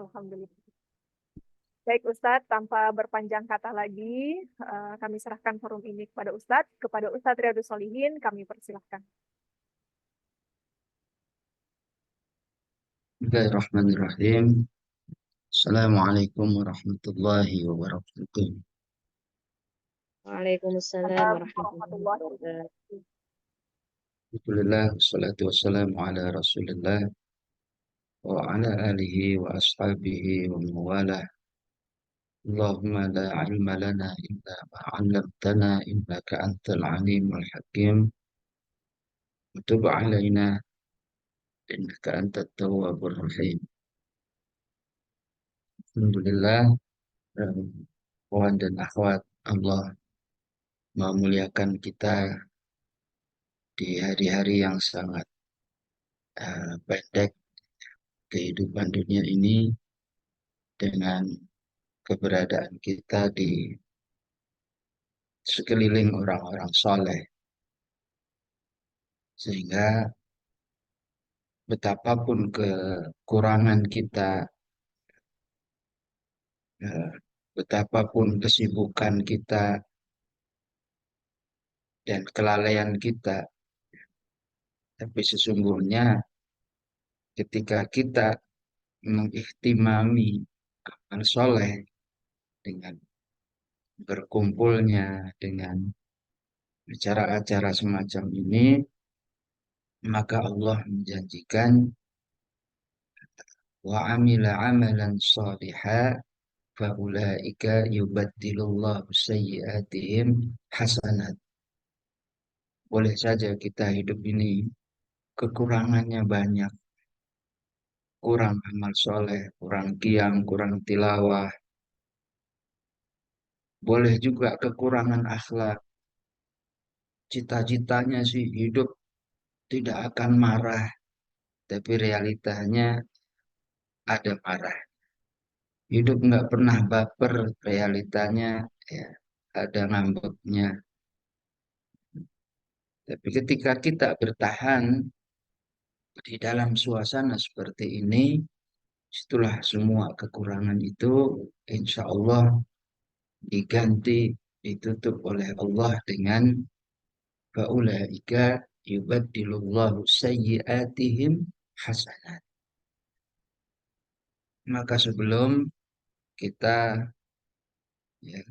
Alhamdulillah. Baik Ustadz, tanpa berpanjang kata lagi, kami serahkan forum ini kepada Ustadz. Kepada Ustadz Riyadus Solihin, kami persilahkan. Bismillahirrahmanirrahim. Assalamualaikum warahmatullahi wabarakatuh. Waalaikumsalam Assalamualaikum warahmatullahi warahmatullahi wabarakatuh. wabarakatuh. Alhamdulillah, wassalatu wassalamu ala rasulillah wa ala alihi wa ashabihi wa mawalah. Allahumma la ilma lana illa ma 'allamtana innaka antal alimul hakim. Wa tub alaina innaka antat tawwabur rahim. Alhamdulillah, kawan dan akhwat, Allah memuliakan kita di hari-hari yang sangat pendek kehidupan dunia ini dengan keberadaan kita di sekeliling orang-orang soleh, sehingga betapapun kekurangan kita, betapapun kesibukan kita dan kelalaian kita, tapi sesungguhnya ketika kita mengihtimami amal soleh dengan berkumpulnya dengan acara-acara semacam ini, maka Allah menjanjikan wa amila amalan salihah faulaika yubaddilullahu sayyiatihim hasanat. Boleh saja kita hidup ini kekurangannya banyak, kurang amal soleh, kurang qiyam, kurang tilawah. Boleh juga kekurangan akhlak. Cita-citanya sih hidup tidak akan marah, tapi realitanya ada marah. Hidup nggak pernah baper, realitanya ya ada ngambeknya. Tapi ketika kita bertahan di dalam suasana seperti ini, setelah semua kekurangan itu, insya Allah diganti, ditutup oleh Allah dengan faulaika yubaddilullahu sayyiatihim hasanat. Maka sebelum kita ya,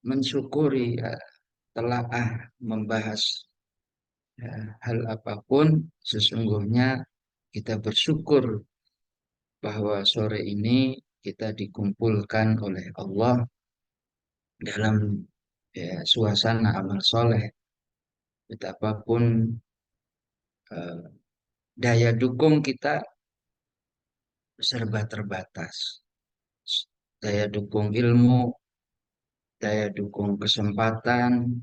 mensyukuri telaah membahas hal apapun, sesungguhnya kita bersyukur bahwa sore ini kita dikumpulkan oleh Allah dalam suasana amal soleh. Betapapun eh, daya dukung kita serba terbatas. Daya dukung ilmu, daya dukung kesempatan,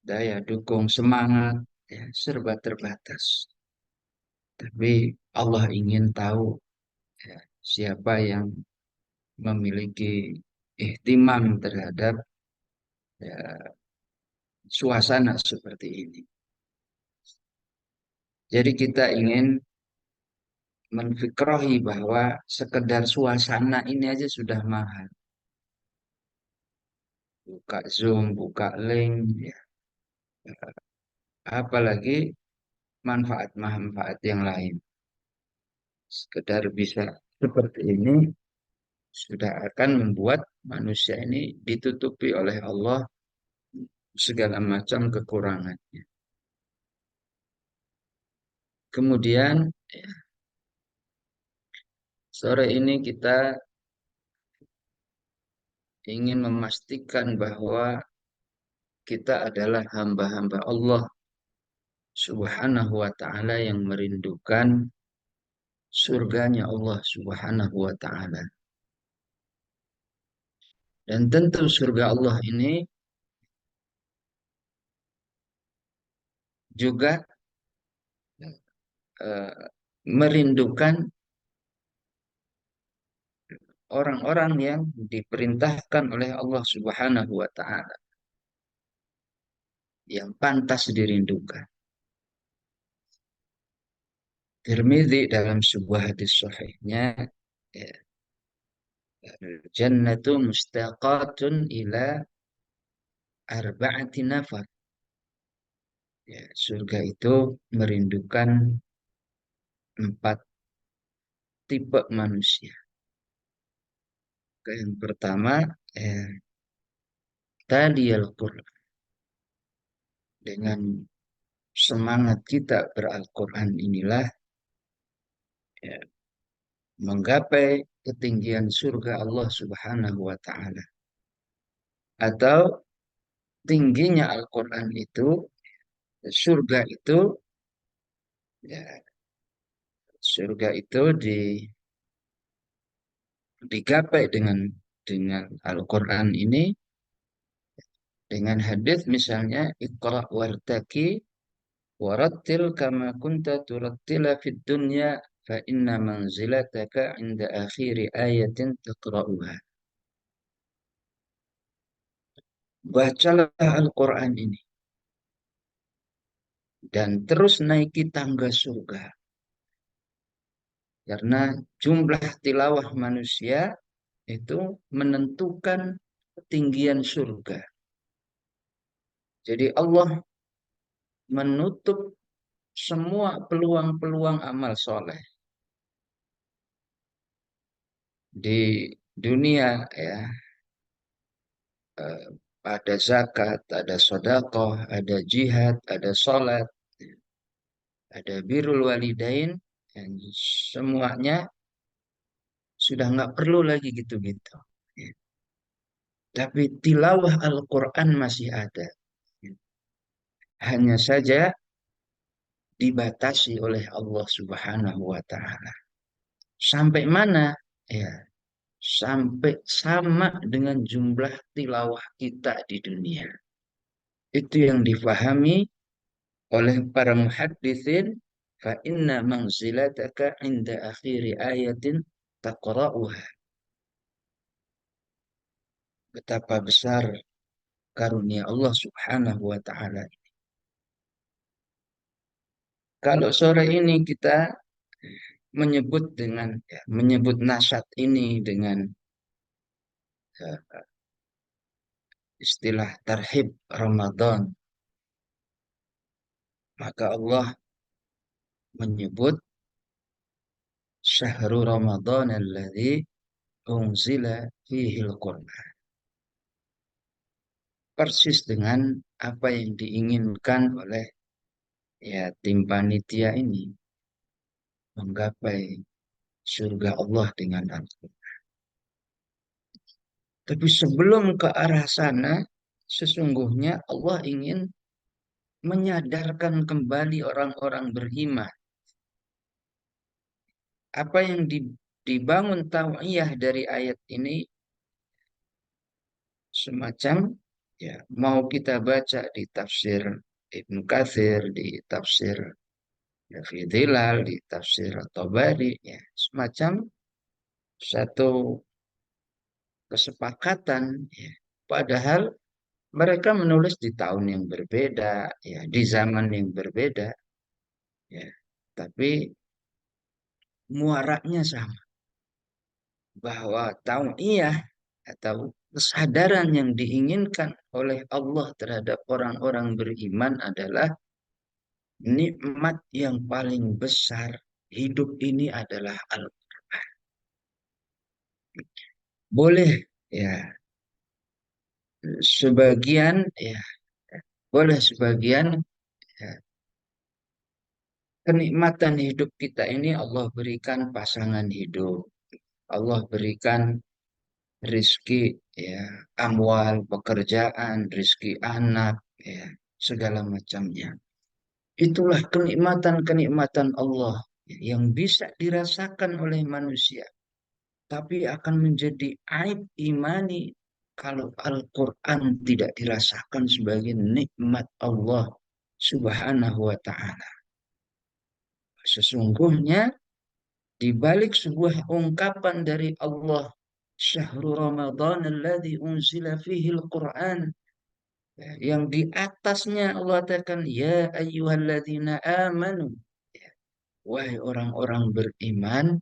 daya dukung semangat, ya, serba terbatas. Tapi Allah ingin tahu ya, siapa yang memiliki ihtimam terhadap ya, suasana seperti ini. Jadi kita ingin menfikrohi bahwa sekedar suasana ini aja sudah mahal. Buka Zoom, buka link, ya. Apalagi manfaat-manfaat yang lain. Sekedar bisa seperti ini sudah akan membuat manusia ini ditutupi oleh Allah segala macam kekurangannya. Kemudian ya, sore ini kita ingin memastikan bahwa kita adalah hamba-hamba Allah Subhanahu wa ta'ala yang merindukan surganya Allah Subhanahu wa ta'ala. Dan tentu surga Allah ini juga merindukan orang-orang yang diperintahkan oleh Allah Subhanahu wa ta'ala, yang pantas dirindukan. Tirmidzi dalam sebuah hadis sahihnya, ya, jannatu mustaqatun ila arba'ati nafar. Ya, surga itu merindukan 4 tipe manusia. Yang pertama, taliyal Quran. Dengan semangat kita beral-Quran inilah, ya, menggapai ketinggian surga Allah Subhanahu wa taala. Atau tingginya Al-Quran itu, surga itu, ya, surga itu digapai dengan Al-Quran ini, dengan hadis misalnya Iqra wartaki warattil kama kunta turattila fid dunya fa inna manzilataka inda akhiri ayatin taqra'uha. Bacalah Al-Quran ini dan terus naiki tangga surga. Karena jumlah tilawah manusia itu menentukan ketinggian surga. Jadi Allah menutup semua peluang-peluang amal soleh di dunia, ya. eh, ada zakat, ada sedekah, ada jihad, ada sholat, ada birrul walidain, dan semuanya sudah nggak perlu lagi gitu-gitu. Ya. Tapi tilawah Al-Quran masih ada. Ya. Hanya saja dibatasi oleh Allah Subhanahu wa Ta'ala. Sampai mana? Ya, sampai sama dengan jumlah tilawah kita di dunia. Itu yang difahami oleh para muhaddisin, fa inna manzilataka inda akhiri ayatin taqra'uha. Betapa besar karunia Allah Subhanahu wa taala. Kalau sore ini kita menyebut nasyad ini dengan istilah tarhib Ramadan, maka Allah menyebut syahrul Ramadan alladzi unzila fihi al-Qur'an. Persis dengan apa yang diinginkan oleh, ya, tim panitia ini, menggapai surga Allah dengan Al-Quran. Tapi sebelum ke arah sana, sesungguhnya Allah ingin menyadarkan kembali orang-orang beriman. Apa yang dibangun tau'iyah dari ayat ini semacam, ya, mau kita baca di tafsir Ibnu Katsir, di tafsir Dhilal, di tafsir At-Tabari, ya, semacam satu kesepakatan, ya. Padahal mereka menulis di tahun yang berbeda, ya, di zaman yang berbeda, ya. Tapi muaraknya sama, bahwa tau'iyah atau kesadaran yang diinginkan oleh Allah terhadap orang-orang beriman adalah nikmat yang paling besar hidup ini adalah Al-Quran. Boleh, ya, sebagian, ya, boleh sebagian, ya, kenikmatan hidup kita ini Allah berikan pasangan hidup, Allah berikan rizki, ya, amwal, pekerjaan, rizki anak, ya, segala macamnya. Itulah kenikmatan-kenikmatan Allah yang bisa dirasakan oleh manusia. Tapi akan menjadi aib imani kalau Al-Quran tidak dirasakan sebagai nikmat Allah Subhanahu wa Ta'ala. Sesungguhnya di balik sebuah ungkapan dari Allah, Syahrul Ramadan alladzi unzila fihi al-Quran, yang di atasnya Allah katakan ya ayyuhalladzina amanu, wahai orang-orang beriman,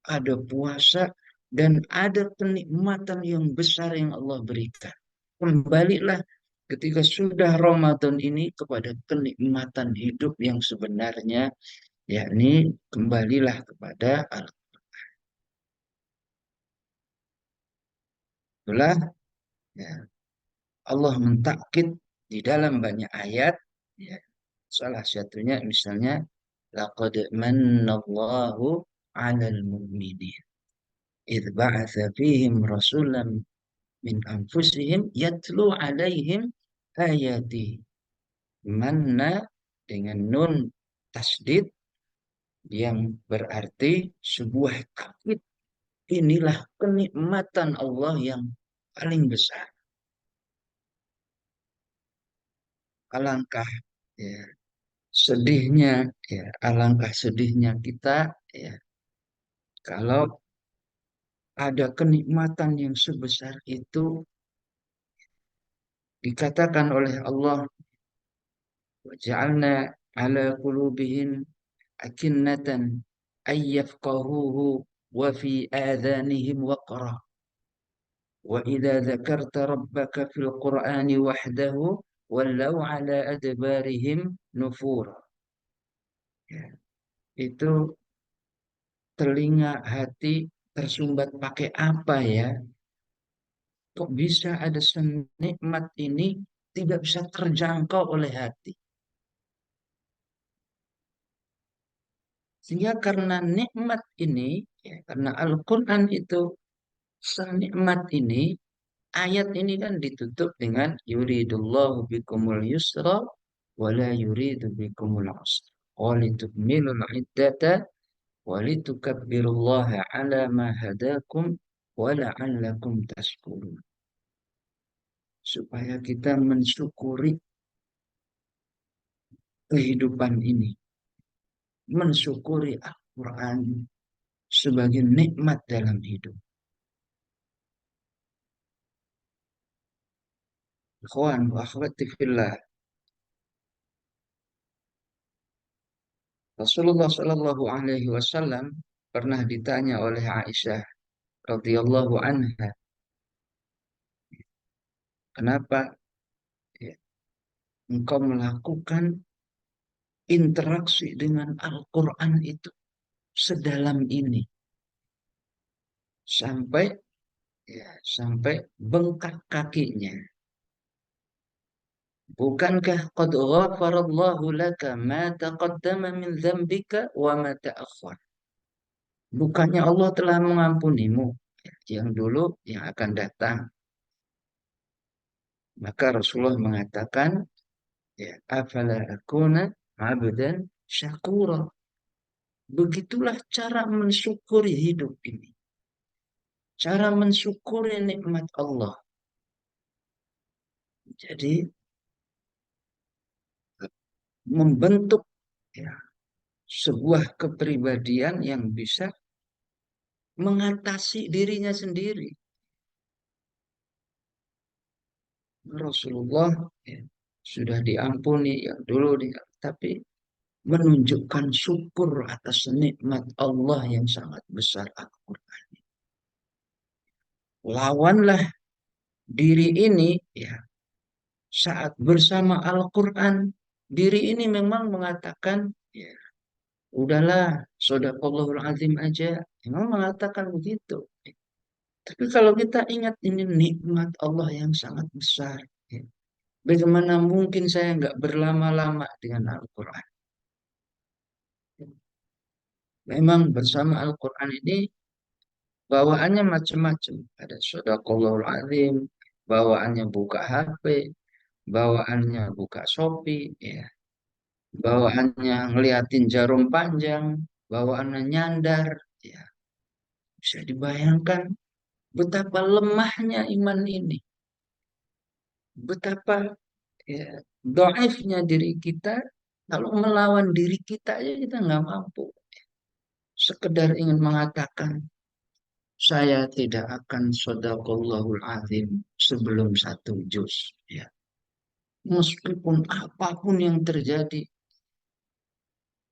ada puasa dan ada kenikmatan yang besar yang Allah berikan. Kembalilah ketika sudah Ramadan ini kepada kenikmatan hidup yang sebenarnya, yakni kembalilah kepada Al-Quran. Ya, Allah mentakkid di dalam banyak ayat. Ya, salah satunya misalnya laqad mannallahu 'alal mu'minin idh ba'atsa fihim rasulan min anfusihim yatlu 'alaihim ayati. Manna dengan nun tasdid yang berarti sebuah takkid. Inilah kenikmatan Allah yang paling besar. Alangkah ya, sedihnya, ya, alangkah sedihnya kita, ya, kalau ada kenikmatan yang sebesar itu dikatakan oleh Allah, waj'alna ala qulubihim akinnatan ay yafqahuhu wa fi adhanihim waqra wa idza dzakarta rabbaka fil qur'ani wahdahu wallaw ala adbarihim nufura. Ya, itu telinga hati tersumbat pakai apa ya? Kok bisa ada senikmat ini tidak bisa terjangkau oleh hati? Sehingga karena nikmat ini, ya, karena Al-Quran itu senikmat ini, ayat ini kan ditutup dengan yuridullahu bikumul yusra wala yuridu bikumul usra. Walitukmilul iddata walitukabbirullaha ala ma hadakum wala'allakum tashkurun. Supaya kita mensyukuri kehidupan ini, mensyukuri Al-Quran sebagai nikmat dalam hidup. Ikhwan wa akhwati fillah, Rasulullah Shallallahu Alaihi Wasallam pernah ditanya oleh Aisyah radhiyallahu anha, kenapa ya, engkau melakukan interaksi dengan Al-Quran itu sedalam ini sampai sampai bengkak kakinya. Bukankah qad ghafarallahu laka ma taqaddama min dzambika wa ma ta'akhkhar? Bukannya Allah telah mengampunimu yang dulu yang akan datang. Maka Rasulullah mengatakan, ya, afala akuna abdan syakura. Begitulah cara mensyukuri hidup ini. Cara mensyukuri nikmat Allah. Jadi membentuk, ya, sebuah kepribadian yang bisa mengatasi dirinya sendiri. Rasulullah, ya, sudah diampuni yang dulu, tapi menunjukkan syukur atas nikmat Allah yang sangat besar Al-Quran. Lawanlah diri ini, ya, saat bersama Al-Quran. Diri ini memang mengatakan, ya, udahlah, Shadaqallahul Azim aja. Memang mengatakan begitu. Tapi kalau kita ingat ini nikmat Allah yang sangat besar, ya, bagaimana mungkin saya nggak berlama-lama dengan Al-Quran? Memang bersama Al-Quran ini bawaannya macam-macam. Ada Shadaqallahul Azim, bawaannya buka HP, bawaannya buka Shopee, ya, bawaannya ngeliatin jarum panjang, bawaannya nyandar, ya, bisa dibayangkan betapa lemahnya iman ini, betapa, ya, dhaifnya diri kita. Kalau melawan diri kita aja kita nggak mampu. Sekedar ingin mengatakan saya tidak akan shadaqallahul azim sebelum satu juz, ya. Meskipun apapun yang terjadi,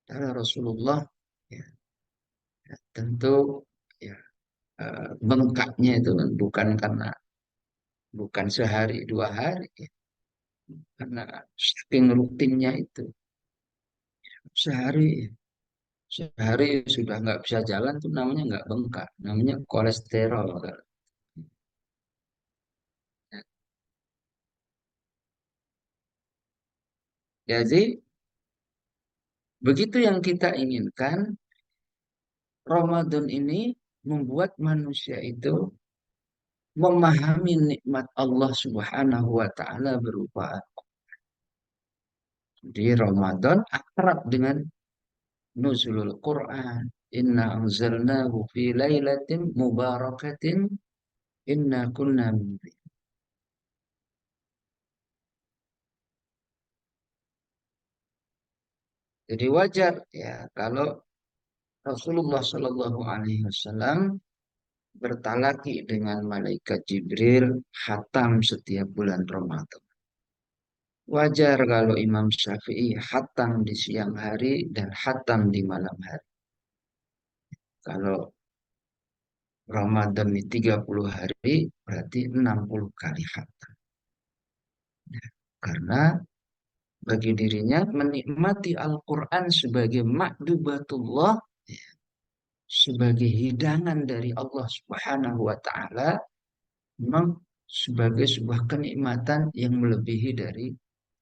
kata Rasulullah, Tentu ya, bengkaknya itu kan bukan sehari dua hari ya. Karena saking rutinnya itu sehari sehari sudah nggak bisa jalan tuh namanya nggak bengkak, namanya kolesterol. Jadi begitu yang kita inginkan, Ramadan ini membuat manusia itu memahami nikmat Allah Subhanahu wa taala berupa di Ramadan akrab dengan nuzulul Quran. Inna anzalnahu fi lailatin mubarakatin inna kunna munzirin. Jadi wajar ya kalau Rasulullah Shallallahu Alaihi Wasallam bertalaki dengan malaikat Jibril hatam setiap bulan Ramadan. Wajar kalau Imam Syafi'i hatam di siang hari dan hatam di malam hari. Kalau Ramadan di 30 hari, berarti 60 kali khatam. Karena bagi dirinya menikmati Al-Quran sebagai makdubatullah, sebagai hidangan dari Allah Subhanahu wa Ta'ala, memang sebagai sebuah kenikmatan yang melebihi dari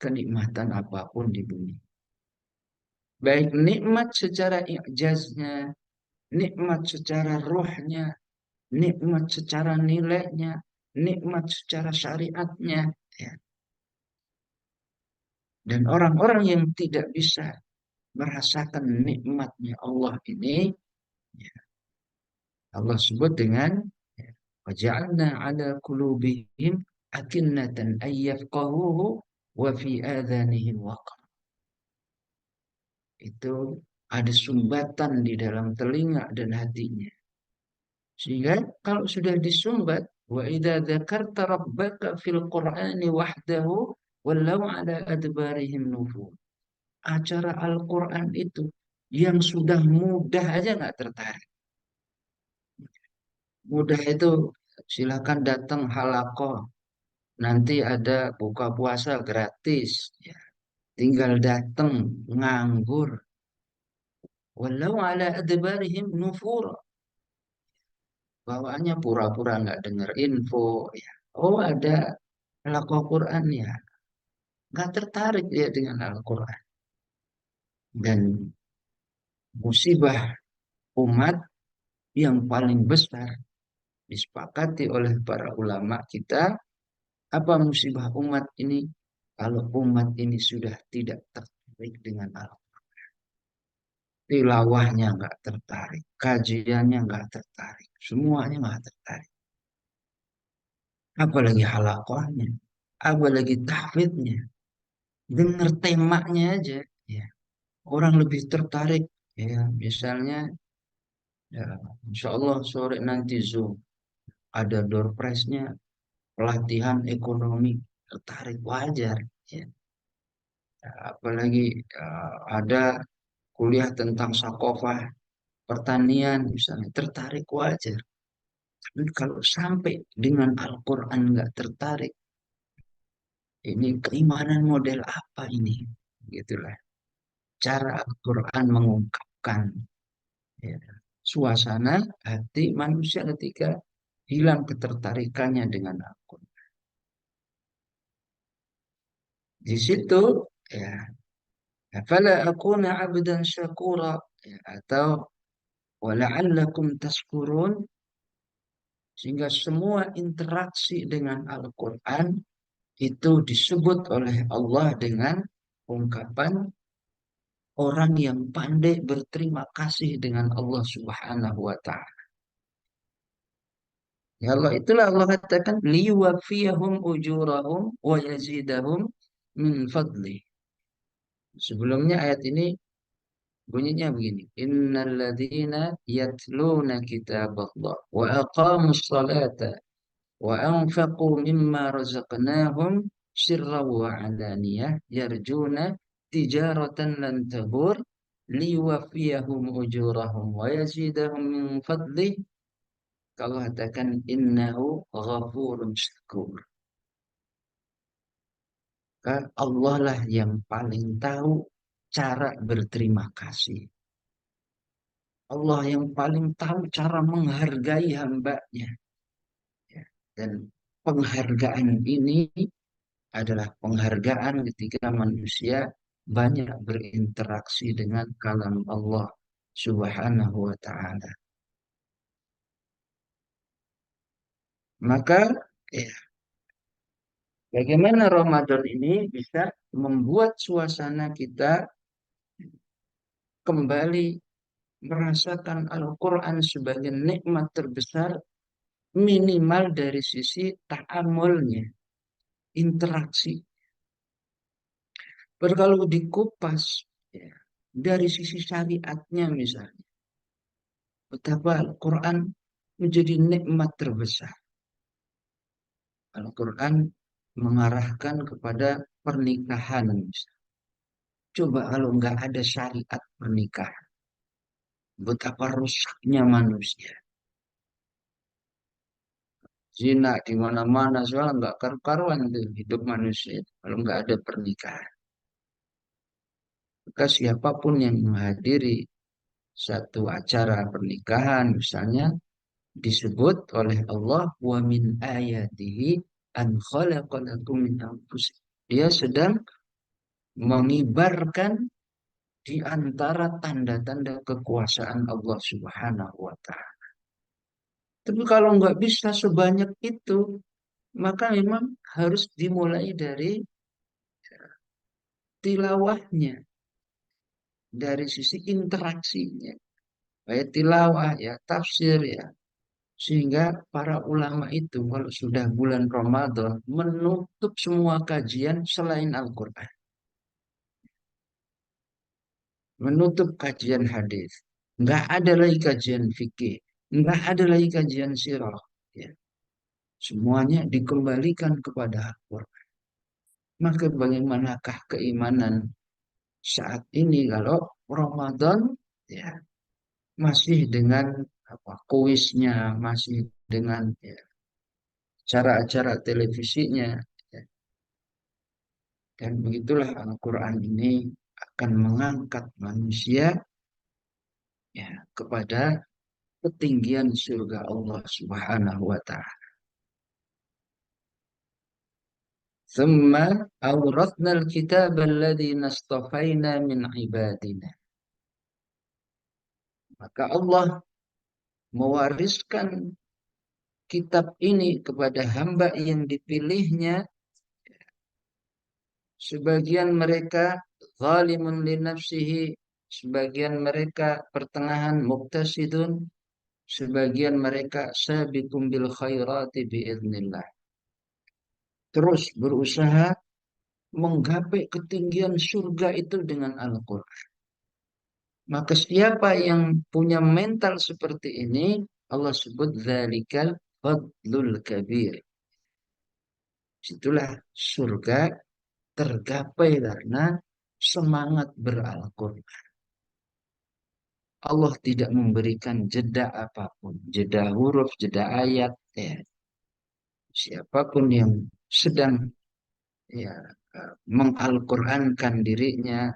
kenikmatan apapun di bumi. Baik nikmat secara ijaznya, nikmat secara rohnya, nikmat secara nilainya, nikmat secara syariatnya, ya. Dan orang-orang yang tidak bisa merasakan nikmatnya Allah ini, ya, Allah sebut dengan ya, waja'alna ala qulubihim akinnatan ayyafqahuhu wa fi adhanihim waqar. Itu ada sumbatan di dalam telinga dan hatinya. Sehingga kalau sudah disumbat, wa idza dzakarta rabbaka fil qur'ani wahdahu walau ala adbarihim nufur. Acara Al-Quran itu yang sudah mudah aja nggak tertarik. Mudah itu silakan datang halakoh. Nanti ada buka puasa gratis. Ya. Tinggal datang nganggur. Walau ala adbarihim nufur. Bawaannya pura-pura nggak dengar info. Ya. Oh ada halakoh Quran ya. Nggak tertarik dia dengan Al-Quran. Dan musibah umat yang paling besar disepakati oleh para ulama kita, apa musibah umat ini? Kalau umat ini sudah tidak tertarik dengan Al-Quran, tilawahnya nggak tertarik, kajiannya nggak tertarik, semuanya nggak tertarik. Apalagi halakohnya, apalagi tahfidnya, dengar temanya aja, ya orang lebih tertarik. Ya, misalnya, ya, Insya Allah sore nanti Zoom ada door prize-nya, pelatihan ekonomi, tertarik wajar. Ya. Apalagi ada kuliah tentang sakofah pertanian misalnya, tertarik wajar. Tapi kalau sampai dengan Al-Quran nggak tertarik, ini keimanan model apa ini? Gitulah. Cara Al-Quran mengungkapkan ya, suasana hati manusia ketika hilang ketertarikannya dengan Al-Quran. Di situ ya, fala akuna abdan syakura ya, atau wala'allakum tashkurun, sehingga semua interaksi dengan Al-Quran itu disebut oleh Allah dengan ungkapan orang yang pandai berterima kasih dengan Allah Subhanahu wa Ta'ala. Ya Allah, itulah Allah katakan liwafiyahum ujurahum wa yazidahum min fadli. Sebelumnya ayat ini bunyinya begini. Innalladzina yatluna kitaballah wa aqamus salata wa anfaqu mimma razaqnahum sirra wa alaniyah yarjuna tijaratan lan tabur liwafiyahum ujurahum wa yazidahum min fadli. Kalau katakan innahu ghafurun syakur. Maka Allah lah yang paling tahu cara berterima kasih. Allah yang paling tahu cara menghargai hambanya. Ya. Dan penghargaan ini adalah penghargaan ketika manusia banyak berinteraksi dengan kalam Allah Subhanahu wa Ta'ala. Maka, ya, bagaimana Ramadan ini bisa membuat suasana kita kembali merasakan Al-Quran sebagai nikmat terbesar, minimal dari sisi ta'amulnya, interaksi. Kalau dikupas, ya, dari sisi syariatnya misalnya, betapa Al-Quran menjadi nikmat terbesar. Al-Quran mengarahkan kepada pernikahan. Coba kalau nggak ada syariat pernikahan, betapa rusaknya manusia. Zina di mana-mana, soalnya nggak karu-karuan itu hidup manusia kalau nggak ada pernikahan. Maka siapapun yang menghadiri satu acara pernikahan, misalnya disebut oleh Allah wa min ayatihi an khalaqalakum min anfusikum. Dia sedang mengibarkan di antara tanda-tanda kekuasaan Allah Subhanahu wa Ta'ala. Tapi kalau nggak bisa sebanyak itu, maka memang harus dimulai dari tilawahnya, dari sisi interaksinya. Baik tilawah ya, tafsir ya. Sehingga para ulama itu kalau sudah bulan Ramadan menutup semua kajian selain Al-Quran. Menutup kajian hadis. Nggak ada lagi kajian fikih. Nggak ada lagi kajian sirah. Ya. Semuanya dikembalikan kepada Al-Quran. Maka bagaimanakah keimanan saat ini kalau Ramadan ya masih dengan apa kuisnya, masih dengan ya, cara-acara televisinya. Ya. Dan begitulah Al-Quran ini akan mengangkat manusia ya kepada ketinggian surga Allah Subhanahu wa Ta'ala. ثم أورثنا الكتاب الذي نصطفينا من عبادنا. Maka Allah mewariskan kitab ini kepada hamba yang dipilihnya. Sebagian mereka zalimun li nafsihi, sebagian mereka pertengahan muqtasidun, sebagian mereka sabiqum bil khairati biiznillah. Terus berusaha menggapai ketinggian surga itu dengan Al-Quran. Maka siapa yang punya mental seperti ini, Allah sebut zalikal fadlul kabir. Itulah surga tergapai karena semangat beral-Quran. Allah tidak memberikan jeda apapun, jeda huruf, jeda ayat. Ya. Siapapun yang sedang ya mengal-Qurankan dirinya,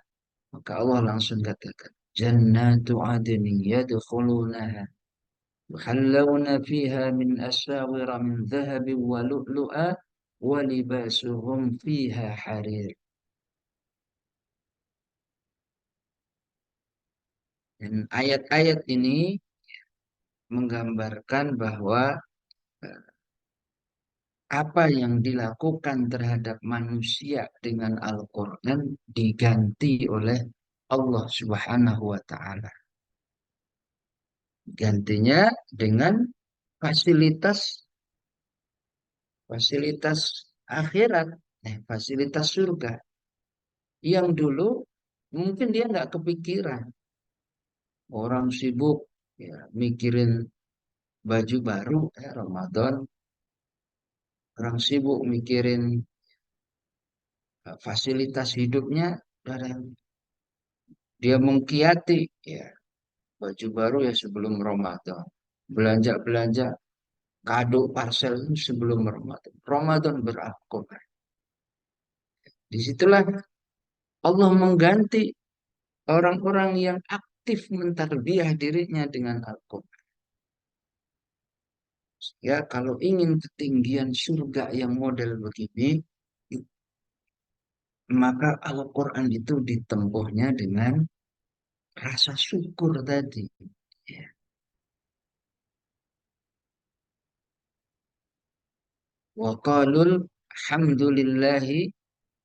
maka Allah langsung katakan, Jannatu adnin yadkhulunaha yuhallawna fiha min asawira min dhahabi wa lu'lu'a wa libasuhum fiha harir. Dan ayat-ayat ini menggambarkan bahwa eh, apa yang dilakukan terhadap manusia dengan Al-Quran diganti oleh Allah Subhanahu wa Ta'ala. Gantinya dengan fasilitas fasilitas akhirat, fasilitas surga yang dulu mungkin dia nggak kepikiran. Orang sibuk ya, mikirin baju baru Ramadan, orang sibuk mikirin fasilitas hidupnya, Dia mengkiati ya baju baru ya sebelum Ramadan. Belanja-belanja kado parcel itu sebelum Ramadan. Ramadan berakhir. Disitulah Allah mengganti orang-orang yang aktif mentarbiyah dirinya dengan Al-Quran. Ya, kalau ingin ketinggian surga yang model begini, maka Al-Quran itu ditempuhnya dengan rasa syukur tadi. Ya. Wa qalul hamdulillahi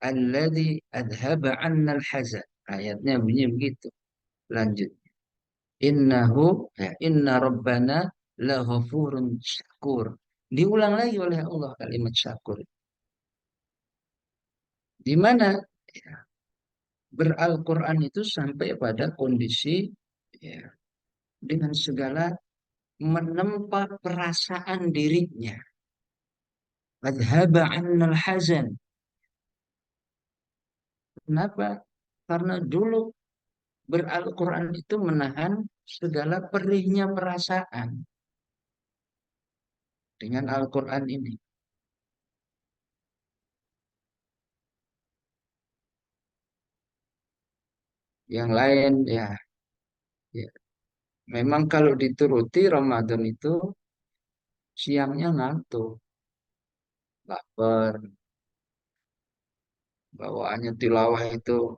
alladzi adhaba 'annal hazan. Ayatnya bunyi begitu. Lanjut. Innahu ya inna rabbana laghafurun syakur. Diulang lagi oleh Allah kalimat syakur. Di mana ya, beral-Quran itu sampai pada kondisi ya, dengan segala menempa perasaan dirinya. Adhaba 'annal hazan. Kenapa? Karena dulu beral-Quran itu menahan segala perihnya perasaan dengan Al-Quran ini. Yang lain ya, ya memang kalau dituruti Ramadan itu siangnya ngantuk, lapar, bawaannya tilawah itu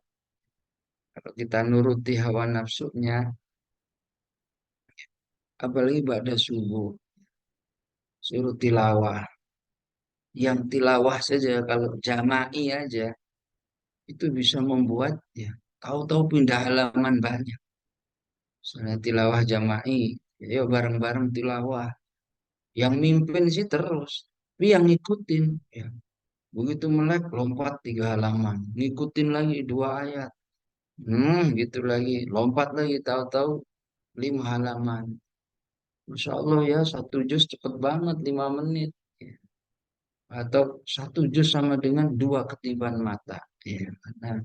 kalau kita nuruti hawa nafsunya, apalagi pada subuh, suruh tilawah. Yang tilawah saja kalau jama'i aja itu bisa membuat ya tahu-tahu pindah halaman banyak. Soalnya tilawah jama'i, ya bareng-bareng tilawah. Yang mimpin sih terus, tapi yang ngikutin ya begitu melek lompat 3 halaman, ngikutin lagi 2 ayat, gitu lagi, lompat lagi tahu-tahu 5 halaman. Masya Allah ya satu juz cepet banget 5 menit. Ya. Atau satu juz sama dengan 2 ketiban mata. Ya, karena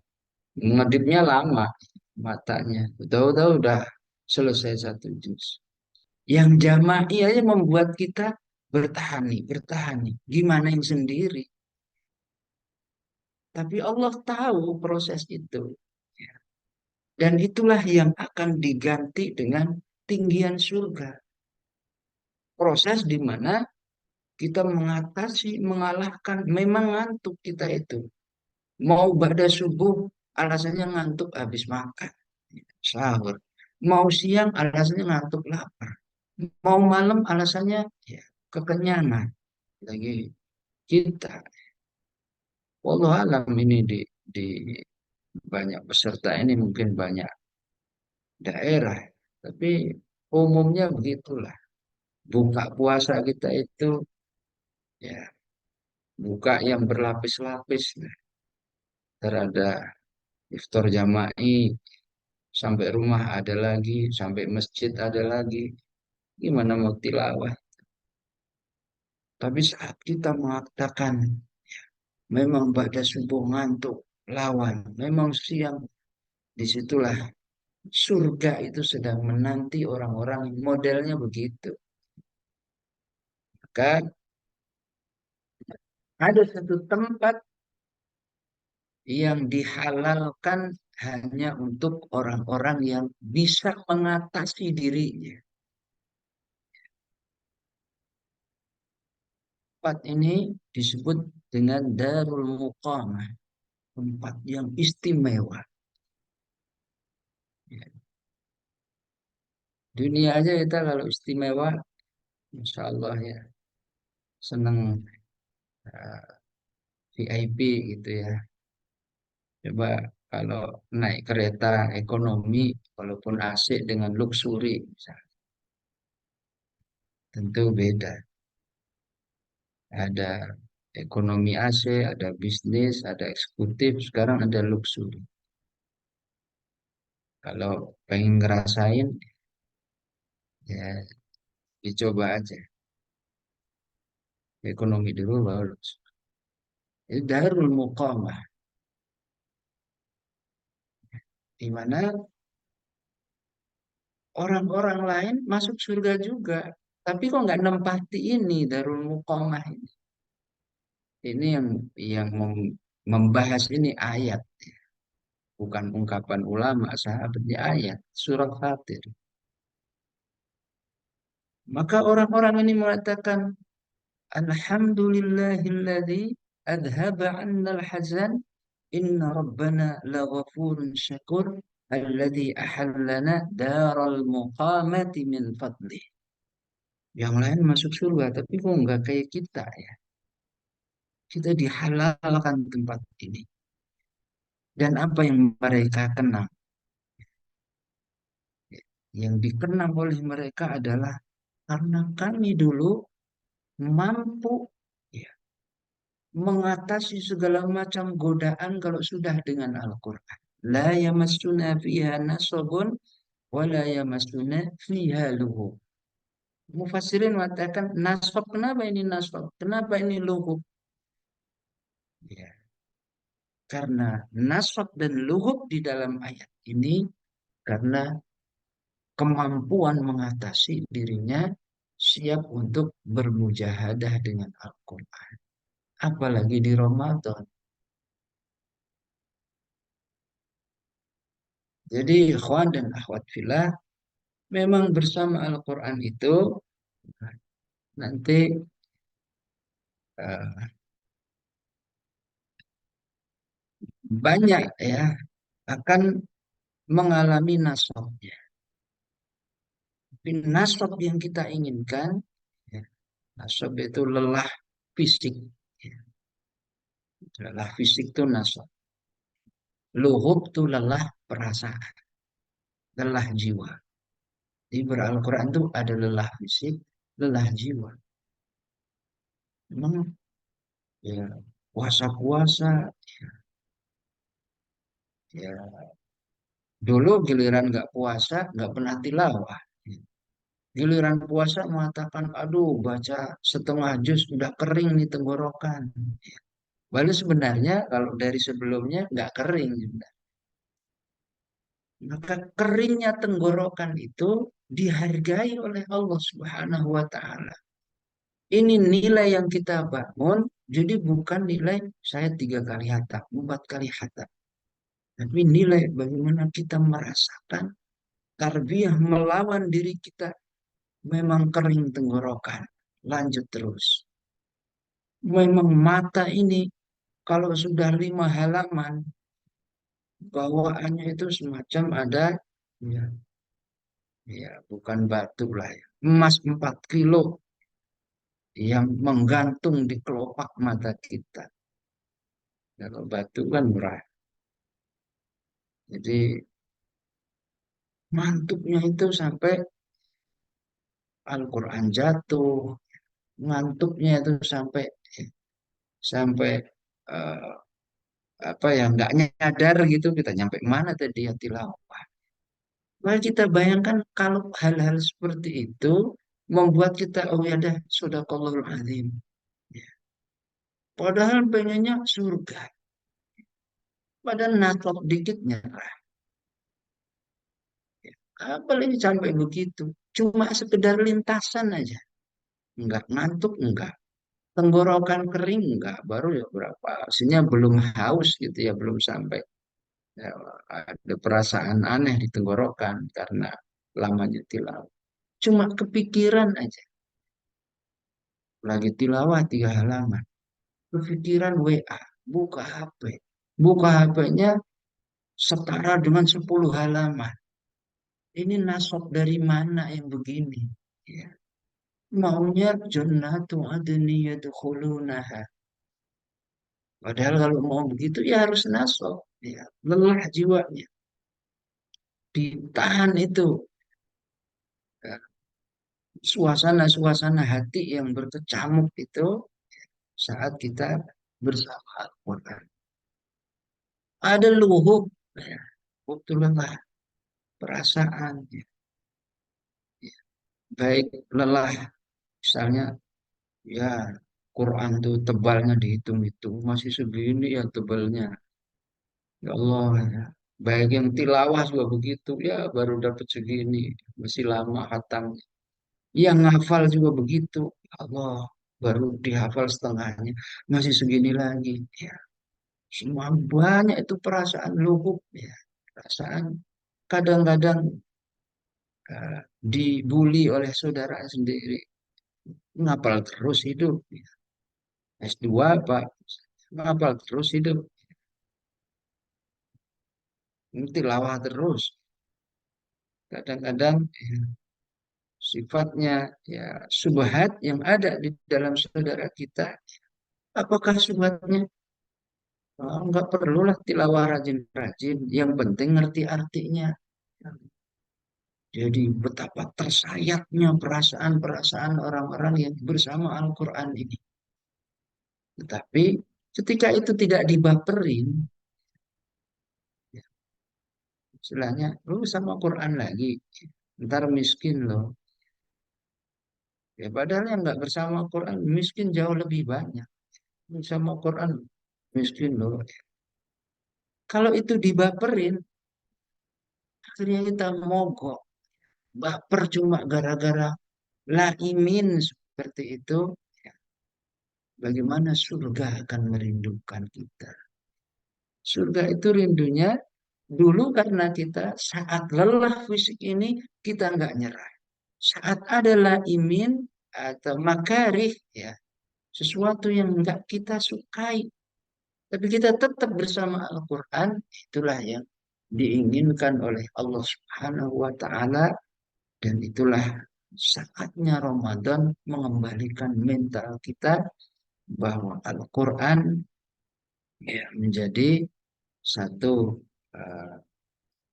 ngedipnya lama matanya. Tahu-tahu udah selesai satu juz. Yang jama'i aja membuat kita bertahan nih, bertahan nih. Gimana yang sendiri? Tapi Allah tahu proses itu. Dan itulah yang akan diganti dengan tinggian surga. Proses di mana kita mengatasi, mengalahkan, memang ngantuk kita itu. Mau pada subuh, alasannya ngantuk habis makan, sahur. Mau siang, alasannya ngantuk lapar. Mau malam, alasannya ya, kekenyangan. Lagi kita. Wallah alam ini di banyak peserta ini mungkin banyak daerah. Tapi umumnya begitulah. Buka puasa kita itu ya buka yang berlapis-lapis. Nah, terada iftar jama'i, sampai rumah ada lagi, sampai masjid ada lagi. Gimana mau tilawah? Tapi saat kita mengatakan memang pada subuh ngantuk, lawan, memang siang, disitulah surga itu sedang menanti orang-orang modelnya begitu. Maka ada satu tempat yang dihalalkan hanya untuk orang-orang yang bisa mengatasi dirinya. Tempat ini disebut dengan Darul Muqamah, tempat yang istimewa. Ya, dunia aja kita kalau istimewa, Masya Allah ya, senang VIP gitu ya. Coba kalau naik kereta ekonomi, walaupun AC dengan luxury, misalnya, tentu beda. Ada ekonomi AC, ada bisnis, ada eksekutif, sekarang ada luxury. Kalau pengen ngerasain, ya dicoba aja. Ekonomi dulu baru luxury. Jadi Darul Muqamah, di mana? orang-orang lain masuk surga juga. Tapi kok nggak nempati ini Darul Muqamah ini? Ini yang membahas ini ayat, bukan ungkapan ulama, sahabatnya ayat, surah Fatir. Maka orang-orang ini mengatakan, Alhamdulillahilladzi adhaba 'annal hazan, inna rabbana laghafurun syakur, alladzi ahallana daral muqamati min fadlih. Yang lain masuk surga, tapi kok nggak kayak kita ya? Kita dihalalkan tempat ini. Dan apa yang mereka kenang? Yang dikenang oleh mereka adalah karena kami dulu mampu ya, mengatasi segala macam godaan kalau sudah dengan Al-Quran. La yamassuna fiha nasabun wa la yamassuna fiha lughub. Mufassirin mengatakan nasab, kenapa ini nasab? Kenapa ini lughub? Ya, karena nasab dan lughub di dalam ayat ini karena kemampuan mengatasi dirinya siap untuk bermujahadah dengan Al-Quran. Apalagi di Ramadan. Jadi ikhwan dan akhwat fillah, memang bersama Al-Quran itu nanti eh, banyak ya akan mengalami nasabnya. Tapi nasab yang kita inginkan, ya, nasab itu lelah fisik. Ya. Lelah fisik itu nasab. Luhub itu lelah perasaan, lelah jiwa. Di Al-Quran itu ada lelah fisik, lelah jiwa. Memang ya puasa-puasa, ya dulu giliran nggak puasa nggak pernah tilawah. Giliran puasa mengatakan, aduh baca setengah juz udah kering nih tenggorokan. Walau sebenarnya kalau dari sebelumnya nggak kering. Maka keringnya tenggorokan itu dihargai oleh Allah Subhanahu wa Ta'ala. Ini nilai yang kita bangun, jadi bukan nilai saya 3 kali hatam, 4 kali hatam. Tapi nilai bagaimana kita merasakan tarbiyah melawan diri kita, memang kering tenggorokan. Lanjut terus. Memang mata ini kalau sudah 5 halaman, bawaannya itu semacam ada, ya, ya bukan batu lah ya, emas 4 kilo yang menggantung di kelopak mata kita. Kalau batu kan murah. Jadi mantuknya itu sampai Al-Quran jatuh, ngantuknya itu sampai sampai eh, apa ya nggak nyadar gitu kita nyampe mana tadi ya tilawah. Mari kita bayangkan kalau hal-hal seperti itu membuat kita oh ya dah sadaqallahul azim. Ya. Padahal pengennya surga. Padahal naklok dikit nyerah. Ya. Apalagi sampai begitu. Cuma sekedar lintasan aja. Enggak ngantuk, enggak. Tenggorokan kering, enggak. Baru ya berapa. Aslinya belum haus gitu ya, belum sampai. Ya, ada perasaan aneh di tenggorokan karena lamanya tilawah. Cuma kepikiran aja. Lagi tilawah 3 halaman. Kepikiran WA. Buka HP. Buka HP-nya setara dengan 10 halaman. Ini nasab dari mana yang begini? Ya. Maunya jannatu adni yadkhulunaha. Padahal kalau mau begitu ya harus nasab. Ya. Lelah jiwanya. Ditahan itu. Ya. Suasana-suasana hati yang berkecamuk itu saat kita bersama Al-Quran. Ada luhub, ya, betul lelah, perasaan, ya. Baik lelah, misalnya, ya Quran tuh tebalnya dihitung-hitung, masih segini ya tebalnya. Ya Allah, ya. Baik yang tilawah juga begitu, ya baru dapat segini, masih lama hatam. Yang ngafal juga begitu, Allah baru dihafal setengahnya, masih segini lagi. Ya, semua banyak itu perasaan lubuk, ya, perasaan kadang-kadang dibully oleh saudara sendiri, ngapal terus hidup. S2 Pak, ngapal terus hidup, tilawah terus. Kadang-kadang ya, sifatnya ya subhat yang ada di dalam saudara kita. Apakah subhatnya? Oh, nggak perlulah tilawah rajin-rajin. Yang penting ngerti artinya. Jadi betapa tersayatnya perasaan-perasaan orang-orang yang bersama Al-Quran ini. Tetapi ketika itu tidak dibaperin, ya, istilahnya, lu sama Quran lagi, ntar miskin loh. Ya, padahal yang nggak bersama Quran miskin jauh lebih banyak. Sama Quran miskin loh. Kalau itu dibaperin, akhirnya kita mogok. Baper cuma gara-gara laimin seperti itu. Ya, bagaimana surga akan merindukan kita? Surga itu rindunya dulu karena kita saat lelah fisik ini kita nggak nyerah. Saat ada laimin atau makarih, ya, sesuatu yang nggak kita sukai, tapi kita tetap bersama Al-Quran, itulah yang diinginkan oleh Allah Subhanahu wa Ta'ala, dan itulah saatnya Ramadan mengembalikan mental kita bahwa Al-Quran ya menjadi satu eh,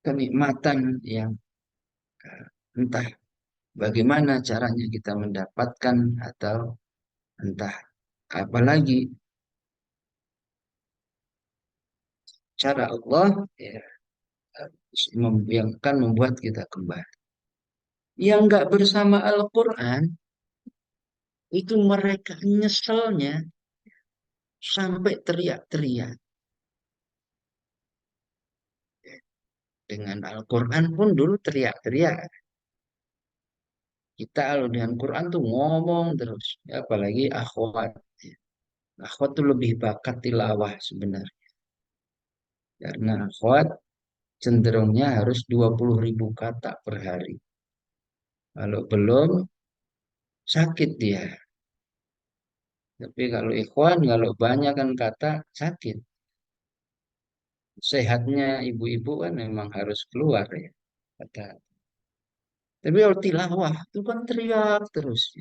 kenikmatan yang entah bagaimana caranya kita mendapatkan, atau entah apalagi cara Allah ya, yang akan membuat kita kembali. Yang nggak bersama Al-Quran itu mereka nyeselnya sampai teriak-teriak. Dengan Al-Quran pun dulu teriak-teriak. Kita kalau dengan Quran tuh ngomong terus. Ya, apalagi akhwat. Akhwat tuh lebih bakat tilawah sebenarnya. Karena akhwat cenderungnya harus 20.000 kata per hari. Kalau belum, sakit dia. Tapi kalau ikhwan, kalau banyak kan kata, sakit. Sehatnya ibu-ibu kan memang harus keluar ya. Kata. Tapi kalau tilawah itu kan teriak terus.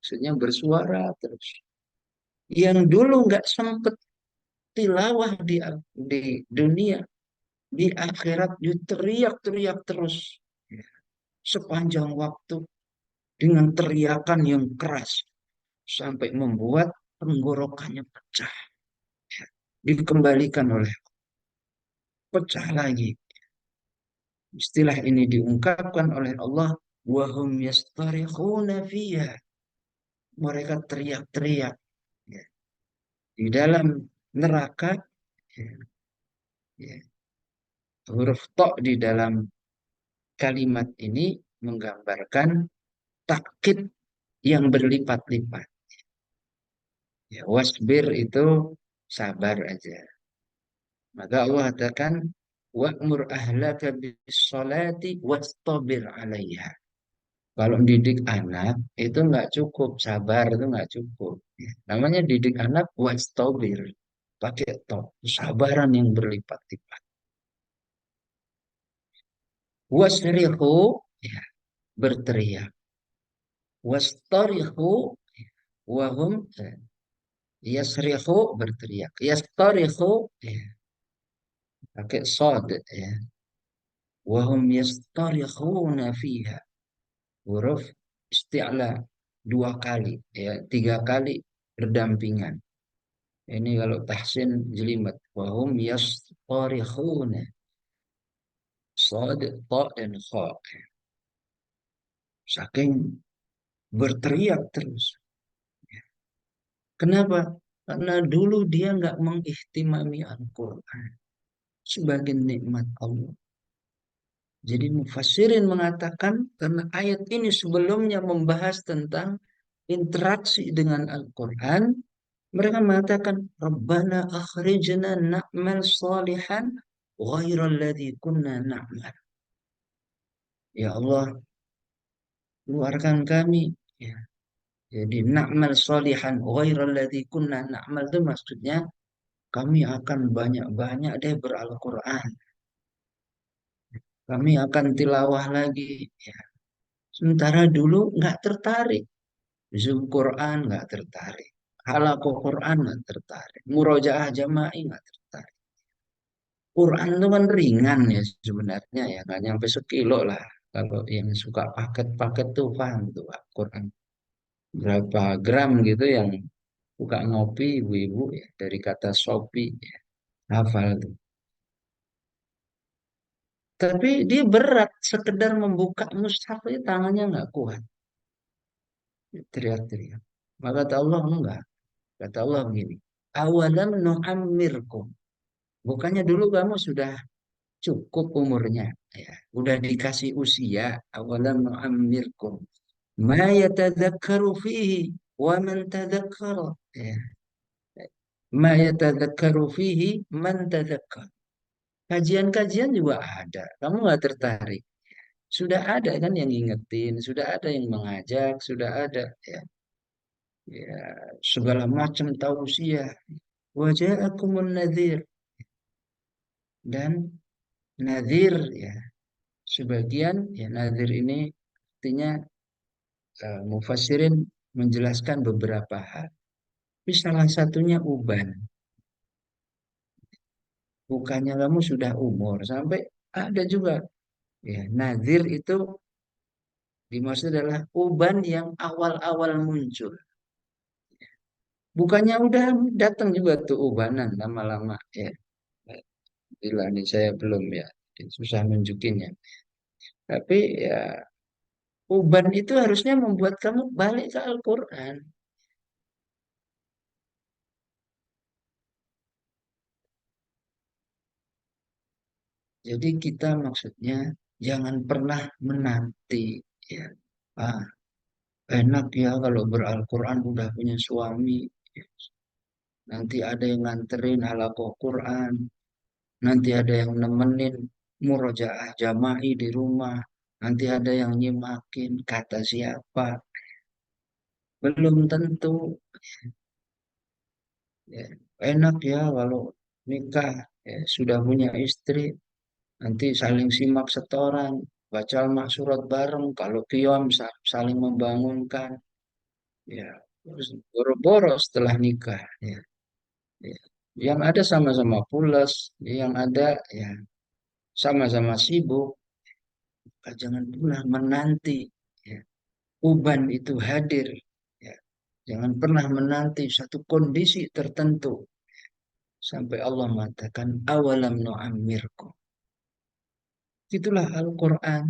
Maksudnya bersuara terus. Yang dulu nggak sempet tilawah di dunia, di akhirat dia teriak-teriak terus. Ya, sepanjang waktu dengan teriakan yang keras. Sampai membuat tenggorokannya pecah. Dikembalikan oleh pecah lagi. Istilah ini diungkapkan oleh Allah, wahum yastarikhuna fiyha. Mereka teriak-teriak ya. Di dalam neraka, ya, ya. Huruf to di dalam kalimat ini menggambarkan takkit yang berlipat-lipat. Ya, wasbir itu sabar aja. Maka Allah katakan, wa'mur ahlaka bis salati wastabir 'alaiha. Kalau didik anak itu nggak cukup, sabar itu nggak cukup. Ya, namanya didik anak wastobir, pakai to, kesabaran yang berlipat-lipat. Wasrihu, ya, berteriak. Wastarihu, ya, wahum, ya, yasrihu, berteriak. Yastarihu, ya, pakai sod, ya. Wahum yastarihuna fiha. Huruf isti'la dua kali, ya, tiga kali berdampingan. Ini kalau tahsin jelimet. Wahum yastarikhuna. Sad, ta, dan kha. Saking berteriak terus. Kenapa? Karena dulu dia nggak mengihtimami Al-Quran. sebagai nikmat Allah. Jadi mufassirin mengatakan karena ayat ini sebelumnya membahas tentang interaksi dengan Al-Quran, mereka mengatakan, Rabbana akhrijna na'mal salihan ghairal ladzi kunna na'mal. Ya Allah, keluarkan kami. Ya. Jadi na'mal salihan ghairal ladzi kunna na'mal itu maksudnya kami akan banyak-banyak deh beral-Quran. Kami akan tilawah lagi. Ya. Sementara dulu nggak tertarik. Zoom Quran nggak tertarik. Halaqah Quran nggak tertarik. Murojaah jama'i nggak tertarik. Quran itu kan ringan ya sebenarnya ya. Nggak nyampe sekilo lah. Kalau yang suka paket-paket tuh paham tuh Quran. Berapa gram gitu yang suka ngopi ibu-ibu ya. Dari kata Shopee ya. Hafal tuh. Tapi dia berat. Sekedar membuka mushaf itu tangannya nggak kuat. Teriak-teriak. Maka kata Allah enggak. Kata Allah begini. Awalam nu'ammirkum. Bukannya dulu kamu sudah cukup umurnya. Ya, udah dikasih usia. Awalam nu'ammirkum. Ma yatadzakkaru fihi. Wa man tadzakkara. Ya. Ma yatadzakkaru fihi man tadzakkar. Kajian-kajian juga ada. Kamu nggak tertarik. Sudah ada kan yang ngingetin. Sudah ada yang mengajak. Sudah ada. Ya, ya segala macam tausiah. Waja'akumun nadhir. Dan nadhir ya. Sebagian ya nazir ini artinya mufassirin menjelaskan beberapa hal. Tapi salah satunya uban. Bukannya kamu sudah umur sampai ada juga ya nazir itu dimaksud adalah uban yang awal-awal muncul. Bukannya udah datang juga tuh ubanan lama-lama ya. Bila ini saya belum ya susah nunjukinnya. Tapi ya uban itu harusnya membuat kamu balik ke Al-Quran. Jadi kita maksudnya jangan pernah menanti ya. Ah, enak ya kalau beral-Quran udah punya suami. Nanti ada yang nganterin halaqah Quran, nanti ada yang nemenin murojaah jama'i di rumah, nanti ada yang nyimakin kata siapa. Belum tentu ya. Enak ya kalau nikah ya, sudah punya istri, nanti saling simak setoran, baca al surat bareng, kalau qiyam saling membangunkan, ya terus boro-boro setelah nikah, ya. Ya. Yang ada sama-sama pulas, yang ada ya sama-sama sibuk, maka jangan pernah menanti ya, uban itu hadir, ya. Jangan pernah menanti satu kondisi tertentu sampai Allah mengatakan awalam nu'ammirkum. Itulah Al-Quran.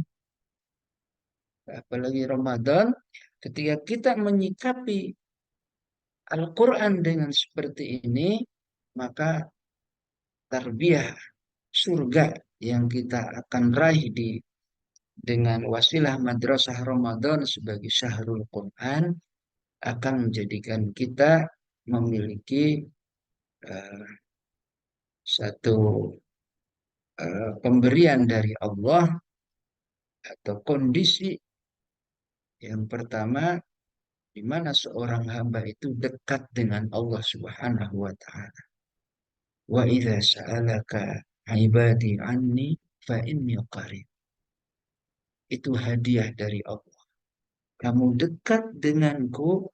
Apalagi Ramadan, ketika kita menyikapi Al-Quran dengan seperti ini, maka tarbiyah surga yang kita akan raih dengan wasilah madrasah Ramadan sebagai syahrul Quran akan menjadikan kita memiliki uh, satu pemberian dari Allah atau kondisi yang pertama di mana seorang hamba itu dekat dengan Allah Subhanahu wa taala. Wa idza sa'alaka ibadi anni fa inni qarib. Itu hadiah dari Allah. Kamu dekat denganku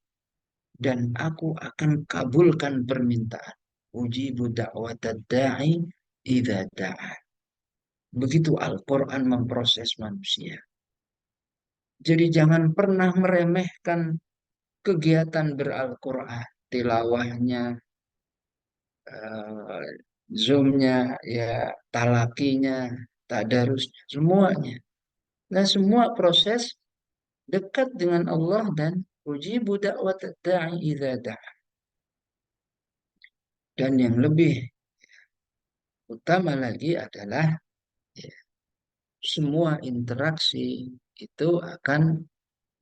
dan aku akan kabulkan permintaan. Ujibu da'watad da'i idza da'a. Begitu Al-Quran memproses manusia. Jadi jangan pernah meremehkan kegiatan beral-Quran, tilawahnya, eh, zoomnya, ya talakinya, tadarusnya, semuanya. Nah semua proses dekat dengan Allah dan ujibu da'wat da'i idza da'a. Dan yang lebih utama lagi adalah ya, semua interaksi itu akan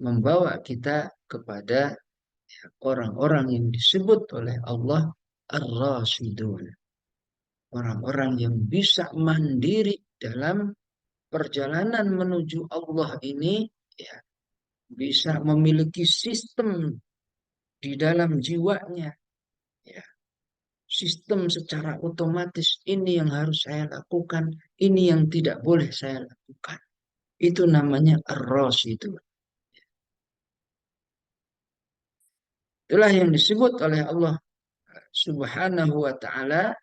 membawa kita kepada orang-orang yang disebut oleh Allah ar-rasyidun. Orang-orang yang bisa mandiri dalam perjalanan menuju Allah ini, ya, bisa memiliki sistem di dalam jiwanya, ya, sistem secara otomatis ini yang harus saya lakukan, ini yang tidak boleh saya lakukan. Itu namanya ar-rasyidun. Itulah yang disebut oleh Allah Subhanahu wa taala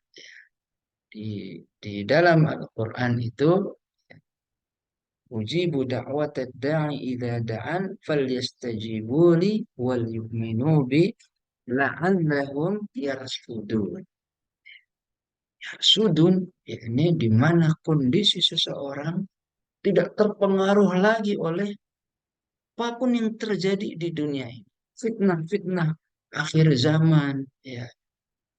di dalam Al-Qur'an itu, ujibu da'watad da'i idza da'an falyastajibu li wal yu'minu bi la'allahum yarsudun. Yarsudun ini di mana kondisi seseorang tidak terpengaruh lagi oleh apapun yang terjadi di dunia ini. Fitnah-fitnah akhir zaman, ya.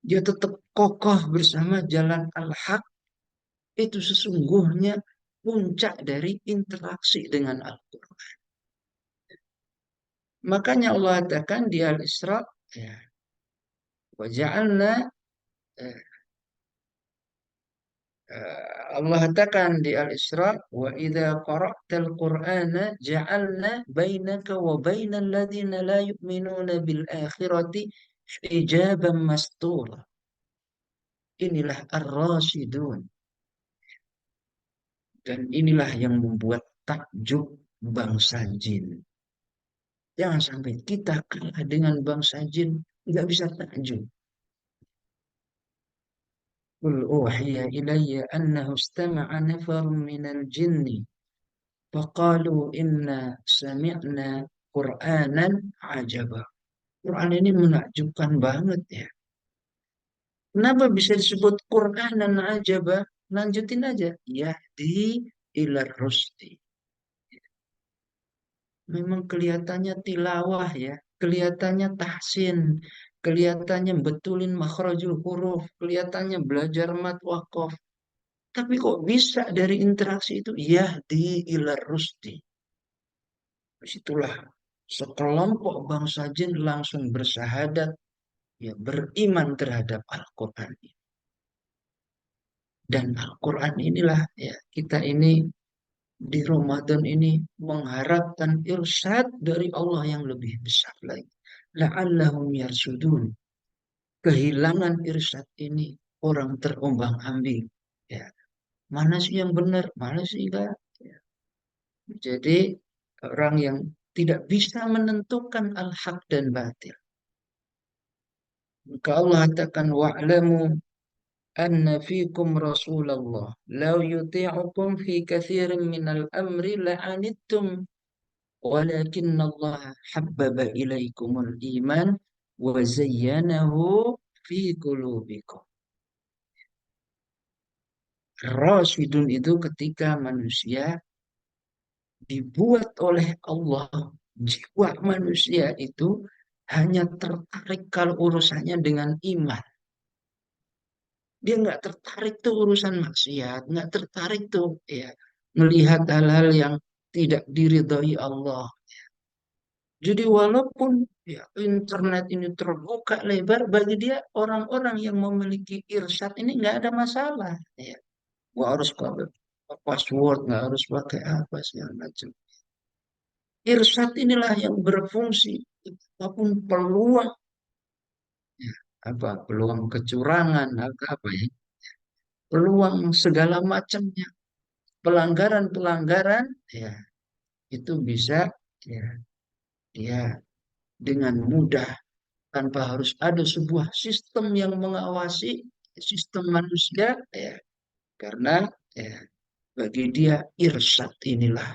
Dia tetap kokoh bersama jalan al-haq. Itu sesungguhnya puncak dari interaksi dengan Al-Quran. Makanya Allah katakan di Al-Isra, ya, waja'alna, eh, Allah katakan di Al-Isra, wa idza qara'tal Qur'ana ja'alna bainaka wa bainal ladzina la yu'minuna bil akhirati hijaban mastura. Inilah ar-rasyidun. Dan inilah yang membuat takjub bangsa jin. Jangan sampai kita kalah dengan bangsa jin, nggak bisa takjub. Qul uhiya ilayya annahu istama'a nafarun minal jinni faqalu inna sami'na Qur'anan ajaba. Quran ini menakjubkan banget ya. Kenapa bisa disebut Qur'anan ajaba? Lanjutin aja. Yahdi ila rusdi. Memang kelihatannya tilawah ya, kelihatannya tahsin, kelihatannya betulin makhrajul huruf, kelihatannya belajar mat waqaf. Tapi kok bisa dari interaksi itu yahdi ila rusdi. Disitulah sekelompok bangsa jin langsung bersahadat, ya, beriman terhadap Al-Quran. Dan Al-Quran inilah, ya, kita ini di Ramadan ini mengharapkan irsyad dari Allah yang lebih besar lagi. La'allahum yarsudun. Kehilangan irsyad ini orang terombang-ambing. Ya, mana sih yang benar, mana sih enggak? Ya. Jadi orang yang tidak bisa menentukan al-haq dan batil. Maka Allah katakan wa'lamu anna fikum Rasulullah law yuti'ukum fi katsirin minal amri la'anittum walakin Allah habbaba ilaikumul iman wa zayyanahu fi qulubikum. Rasyidun itu ketika manusia dibuat oleh Allah, jiwa manusia itu hanya tertarik kalau urusannya dengan iman. Dia nggak tertarik tuh urusan maksiat, nggak tertarik tuh, ya, melihat hal-hal yang tidak diridhoi Allah. Jadi walaupun, ya, internet ini terbuka lebar bagi dia, orang-orang yang memiliki irsyad ini nggak ada masalah. Ya, gua harus pakai password, nggak harus pakai apa segala macam. Irsyad inilah yang berfungsi apapun peluang, ya, apa peluang kecurangan, apa ya, peluang segala macamnya, pelanggaran-pelanggaran, ya, itu bisa, ya, dia dengan mudah tanpa harus ada sebuah sistem yang mengawasi sistem manusia, ya, karena, ya, bagi dia irsyad inilah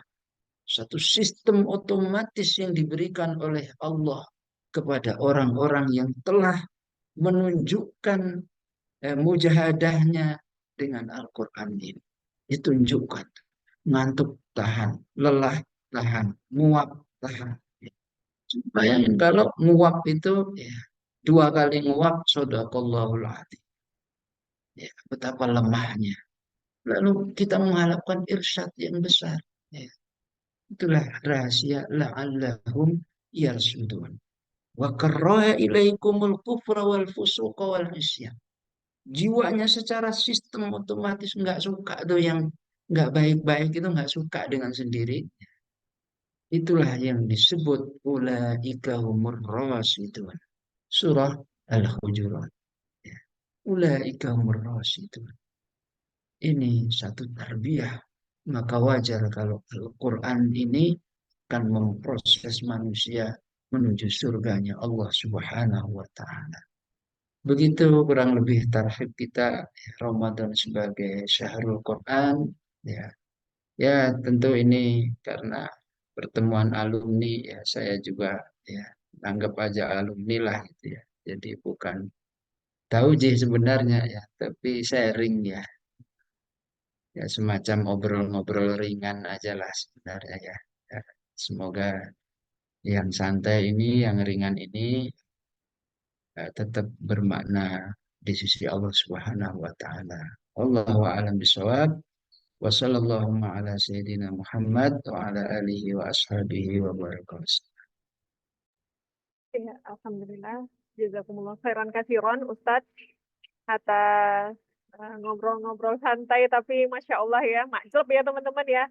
satu sistem otomatis yang diberikan oleh Allah kepada orang-orang yang telah menunjukkan mujahadahnya dengan Al-Quran ini. Ditunjukkan ngantuk tahan, lelah tahan, muak tahan. Bayangin kalau nguap itu, ya, dua kali nguap, sadaqallahul adzim. Ya, betapa lemahnya. Lalu kita mengharapkan irsyad yang besar. Ya, itulah rahasia la'allahum yarsudun. Wa karraha ilaikumul kufra wal fusuqa wal isyan. Jiwanya secara sistem otomatis nggak suka tuh yang nggak baik-baik itu nggak suka dengan sendiri. Itulah yang disebut ulaika humur rasyidun. Surah Al-Hujurat. Ya. Ulaika humur rasyidun. Ini satu tarbiyah. Maka wajar kalau Al-Quran ini akan memproses manusia menuju surganya Allah Subhanahu wa Ta'ala. Begitu kurang lebih tarhib kita Ramadan sebagai syahrul Quran. Ya, ya tentu ini karena pertemuan alumni ya saya juga ya anggap aja alumni lah gitu ya. Jadi bukan taujih sebenarnya ya, tapi sharing ya. Ya semacam obrol-ngobrol ringan aja lah sebenarnya ya. Ya, semoga yang santai ini, yang ringan ini tetap bermakna di sisi Allah Subhanahu wa taala. Allahu a'lam bishawab. Wa sallallahu ala sayyidina Muhammad wa ala alihi wa ashabihi wa barakatuh. Ya, Alhamdulillah. Jazakumullah khairan kasiron, Ustadz, atas ngobrol-ngobrol santai, tapi Masya Allah ya, makjub ya teman-teman ya.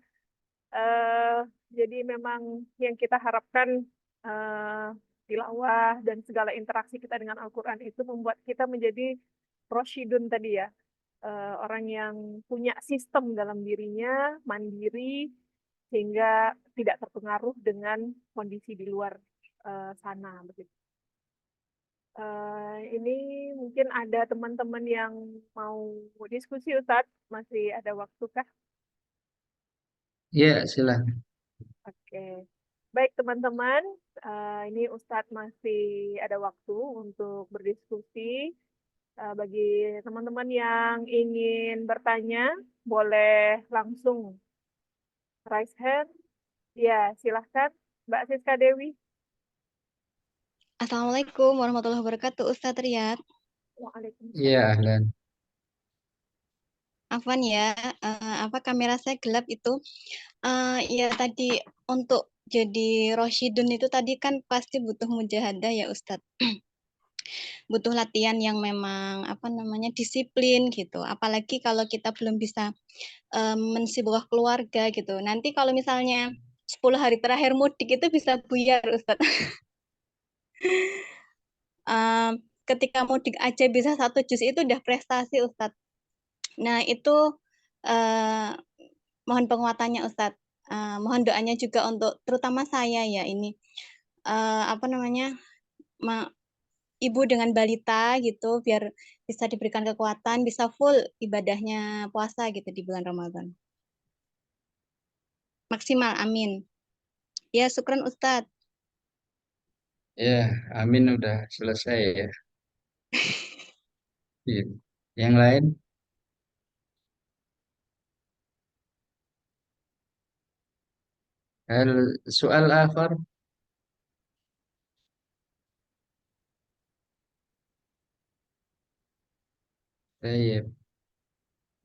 Eh, jadi memang yang kita harapkan eh, tilawah dan segala interaksi kita dengan Al-Quran itu membuat kita menjadi rosyidun tadi ya. Orang yang punya sistem dalam dirinya, mandiri, sehingga tidak terpengaruh dengan kondisi di luar sana. Begitu. Ini mungkin ada teman-teman yang mau diskusi, Ustadz. Masih ada waktu kah? Ya, silakan. Oke. Baik, teman-teman. Ini Ustadz masih ada waktu untuk berdiskusi. Bagi teman-teman yang ingin bertanya, boleh langsung raise hand. Ya, silahkan, Mbak Siska Dewi. Assalamualaikum warahmatullahi wabarakatuh, Ustadz Riyad. Waalaikumsalam. Ya, ahlan. Afwan ya, apa kamera saya gelap itu. Ya tadi untuk jadi Roshidun itu tadi kan pasti butuh mujahadah ya Ustadz. Butuh latihan yang memang apa namanya disiplin gitu. Apalagi kalau kita belum bisa mensibuah keluarga gitu. Nanti kalau misalnya 10 hari terakhir mudik itu bisa buyar Ustadz. Ketika mudik aja bisa 1 juz itu udah prestasi Ustadz. Nah itu mohon penguatannya Ustadz. Mohon doanya juga untuk terutama saya ya ini apa namanya ibu dengan balita gitu biar bisa diberikan kekuatan bisa full ibadahnya puasa gitu di bulan Ramadan. Maksimal, amin. Ya, syukran Ustadz. Ya, amin udah selesai ya. Iya. Yang lain? Soal akhir? Baik.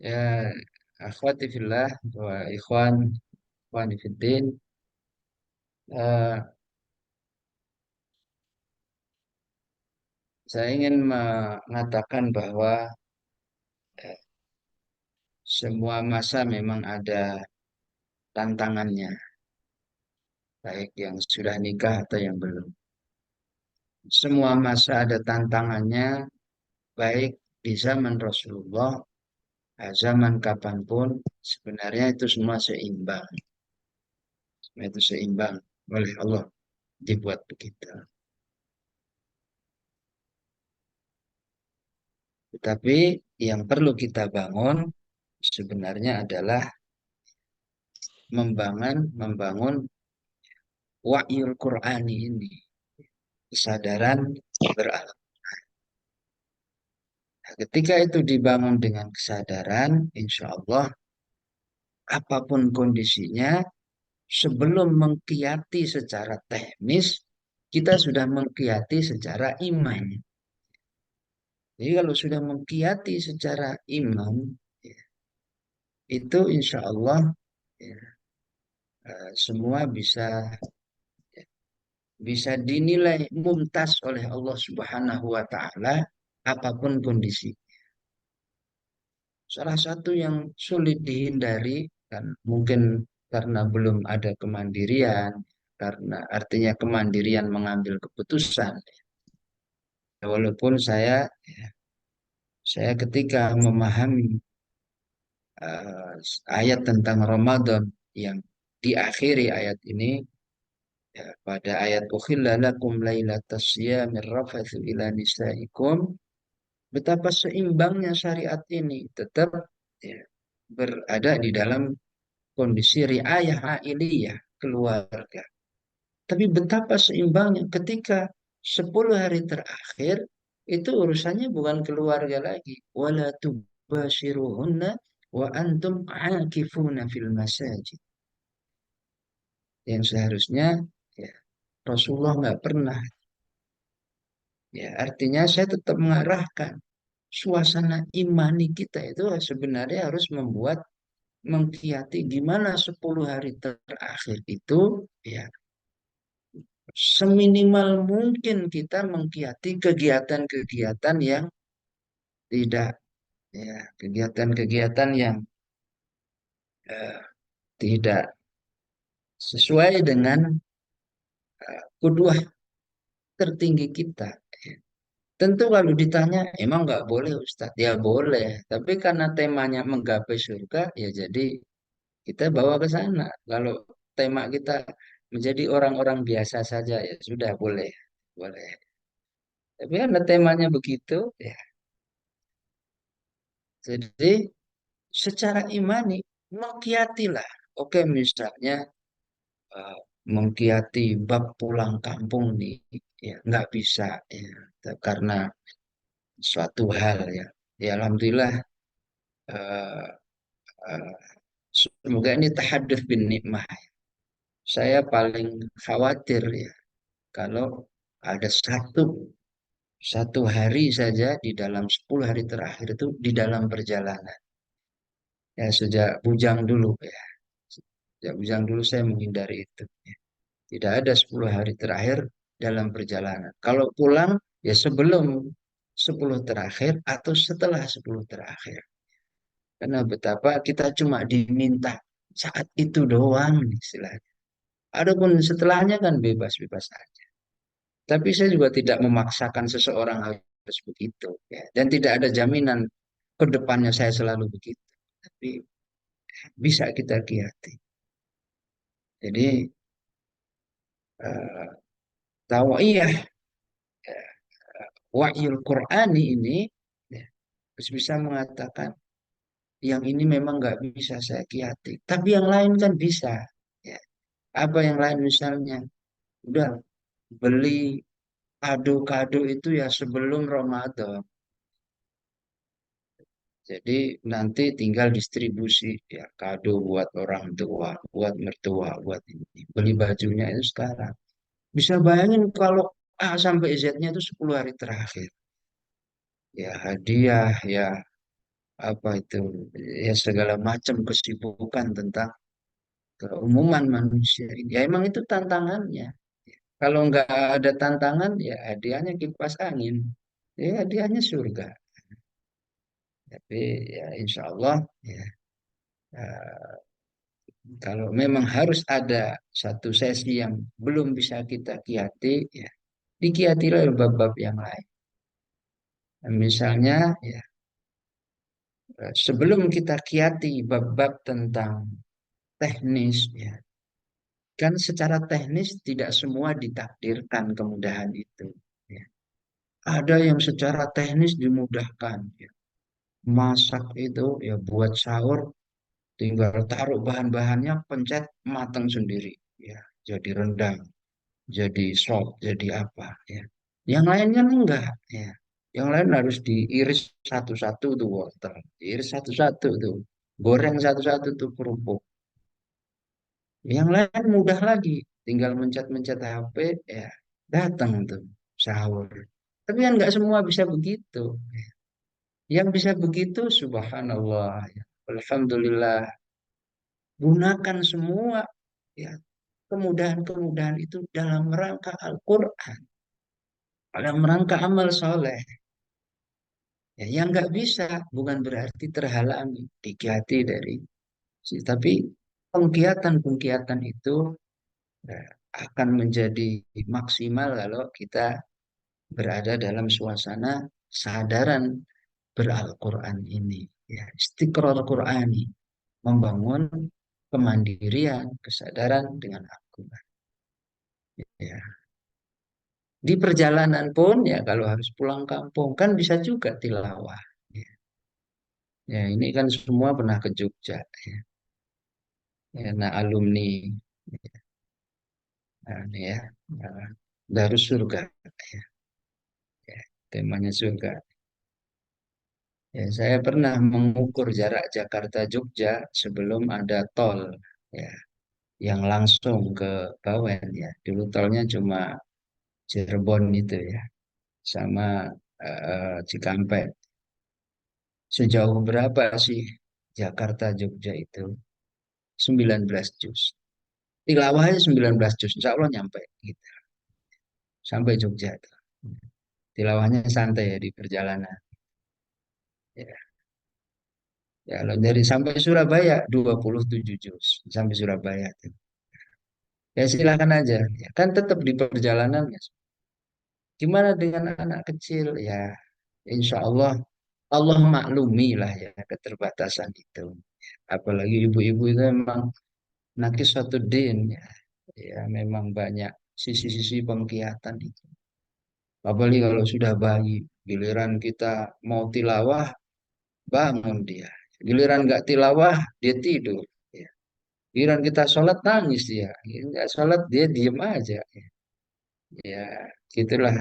Ya, akhwati fillah wa ikhwani fiddin. Eh, saya ingin mengatakan bahwa eh, semua masa memang ada tantangannya, baik yang sudah nikah atau yang belum. Semua masa ada tantangannya, baik di zaman Rasulullah, zaman kapanpun, sebenarnya itu semua seimbang. Semua itu seimbang oleh Allah dibuat begitu. Tetapi yang perlu kita bangun sebenarnya adalah membangun wahyul Qur'ani ini, kesadaran beralam. Nah, ketika itu dibangun dengan kesadaran, insya Allah apapun kondisinya, sebelum mengkiati secara teknis, kita sudah mengkiati secara iman. Jadi kalau sudah mengkiati secara iman, ya, itu insya Allah ya, semua bisa dinilai mumtaz oleh Allah Subhanahu wa taala apapun kondisi. Salah satu yang sulit dihindari kan mungkin karena belum ada kemandirian, karena artinya kemandirian mengambil keputusan. Walaupun saya ketika memahami eh, ayat tentang Ramadan yang diakhiri ayat ini ya, pada ayat ukhilla lakum lailatas siyamir rafathu ila nisaikum, betapa seimbangnya syariat ini tetap ya, berada di dalam kondisi riayah ailiyah keluarga. Tapi betapa seimbangnya ketika 10 hari terakhir itu urusannya bukan keluarga lagi. Wala tubashiruhunna wa antum aakifuna fil masajid. Yang seharusnya ya, Rasulullah nggak pernah. Ya, artinya saya tetap mengarahkan suasana imani kita itu sebenarnya harus membuat mengkiati gimana 10 hari terakhir itu ya seminimal mungkin kita mengkiati kegiatan-kegiatan yang tidak ya kegiatan-kegiatan yang eh, tidak sesuai dengan kuduah tertinggi kita. Tentu kalau ditanya emang nggak boleh Ustadz, ya boleh. Tapi karena temanya menggapai surga, ya jadi kita bawa ke sana. Kalau tema kita menjadi orang-orang biasa saja, ya sudah boleh, boleh. Tapi karena temanya begitu, ya jadi secara imani mengkiatilah. Oke, misalnya eh, mengkiati bab pulang kampung nih, ya nggak bisa ya karena suatu hal ya. Ya alhamdulillah eh, eh, semoga ini tahadduts bin nikmah. Saya paling khawatir ya kalau ada satu hari saja di dalam 10 hari terakhir itu di dalam perjalanan. Ya sejak bujang dulu ya. Sejak bujang dulu saya menghindari itu. Tidak ada 10 hari terakhir dalam perjalanan. Kalau pulang ya sebelum 10 terakhir atau setelah 10 terakhir. Karena betapa kita cuma diminta saat itu doang istilahnya. Adapun setelahnya kan bebas-bebas saja. Tapi saya juga tidak memaksakan seseorang harus begitu. Ya. Dan tidak ada jaminan ke depannya saya selalu begitu. Tapi bisa kita kiati. Jadi tahu iya wahyul Qur'ani ini ya, harus bisa mengatakan yang ini memang nggak bisa saya kiati. Tapi yang lain kan bisa. Ya. Apa yang lain misalnya? Udah beli kado-kado itu ya sebelum Ramadan. Jadi nanti tinggal distribusi ya kado buat orang tua, buat mertua, buat ini. Beli bajunya itu sekarang. Bisa bayangin kalau A sampai Z-nya itu 10 hari terakhir. Ya hadiah, ya apa itu, ya segala macam kesibukan tentang keumuman manusia ini. Ya emang itu tantangannya. Kalau nggak ada tantangan, ya hadiahnya kipas angin. Ya hadiahnya surga. Tapi ya insya Allah ya, eh, kalau memang harus ada satu sesi yang belum bisa kita kiati, ya dikiatilah bab-bab yang lain. Misalnya ya sebelum kita kiati bab-bab tentang teknis, ya kan secara teknis tidak semua ditakdirkan kemudahan itu. Ya. Ada yang secara teknis dimudahkan. Ya. Masak itu ya buat sahur tinggal taruh bahan-bahannya, pencet matang sendiri. Ya, jadi rendang, jadi sop, jadi apa. Ya. Yang lainnya enggak. Ya. Yang lain harus diiris satu-satu tuh wortel, diiris satu-satu tuh, goreng satu-satu tuh kerupuk. Yang lain mudah lagi, tinggal mencet-mencet HP, ya datang tuh sahur. Tapi kan nggak semua bisa begitu. Yang bisa begitu, subhanallah, ya. Alhamdulillah, gunakan semua ya kemudahan-kemudahan itu dalam rangka Al-Quran, dalam rangka amal soleh. Ya, yang nggak bisa bukan berarti terhalangi, dikiati dari, tapi pengkiatan-pengkiatan itu ya, akan menjadi maksimal kalau kita berada dalam suasana sadaran beral-Quran ini. Ya, istiqrar Qurani, membangun kemandirian, kesadaran dengan Al-Quran. Ya. Di perjalanan pun ya kalau harus pulang kampung kan bisa juga tilawah. Ya, ya ini kan semua pernah ke Jogja. Ya, ya nah alumni nah, ini ya, nah, Darus Surga. Ya, ya, temanya surga. Ya, saya pernah mengukur jarak Jakarta Jogja sebelum ada tol ya yang langsung ke Bawen ya. Dulu tolnya cuma Cirebon itu ya sama Cikampek. Sejauh berapa sih Jakarta Jogja itu? 19 juz. Tilawahnya 19 juz. Insya Allah nyampe gitu. Sampai Jogja itu. Tilawahnya santai ya di perjalanan. Ya, ya kalau dari sampai Surabaya 27 juz. Sampai Surabaya tuh. Ya silakan aja. Ya, kan tetap di perjalanan ya. Gimana dengan anak kecil? Ya, insya Allah Allah maklumi lah ya keterbatasan itu. Apalagi ibu-ibu itu memang nakis satu din ya. Ya memang banyak sisi-sisi pengkiatan itu. Apalagi kalau sudah bayi, giliran kita mau tilawah, bangun dia. Giliran nggak tilawah, dia tidur. Ya. Giliran kita sholat, nangis dia. Nggak sholat, dia diem aja. Ya, gitulah.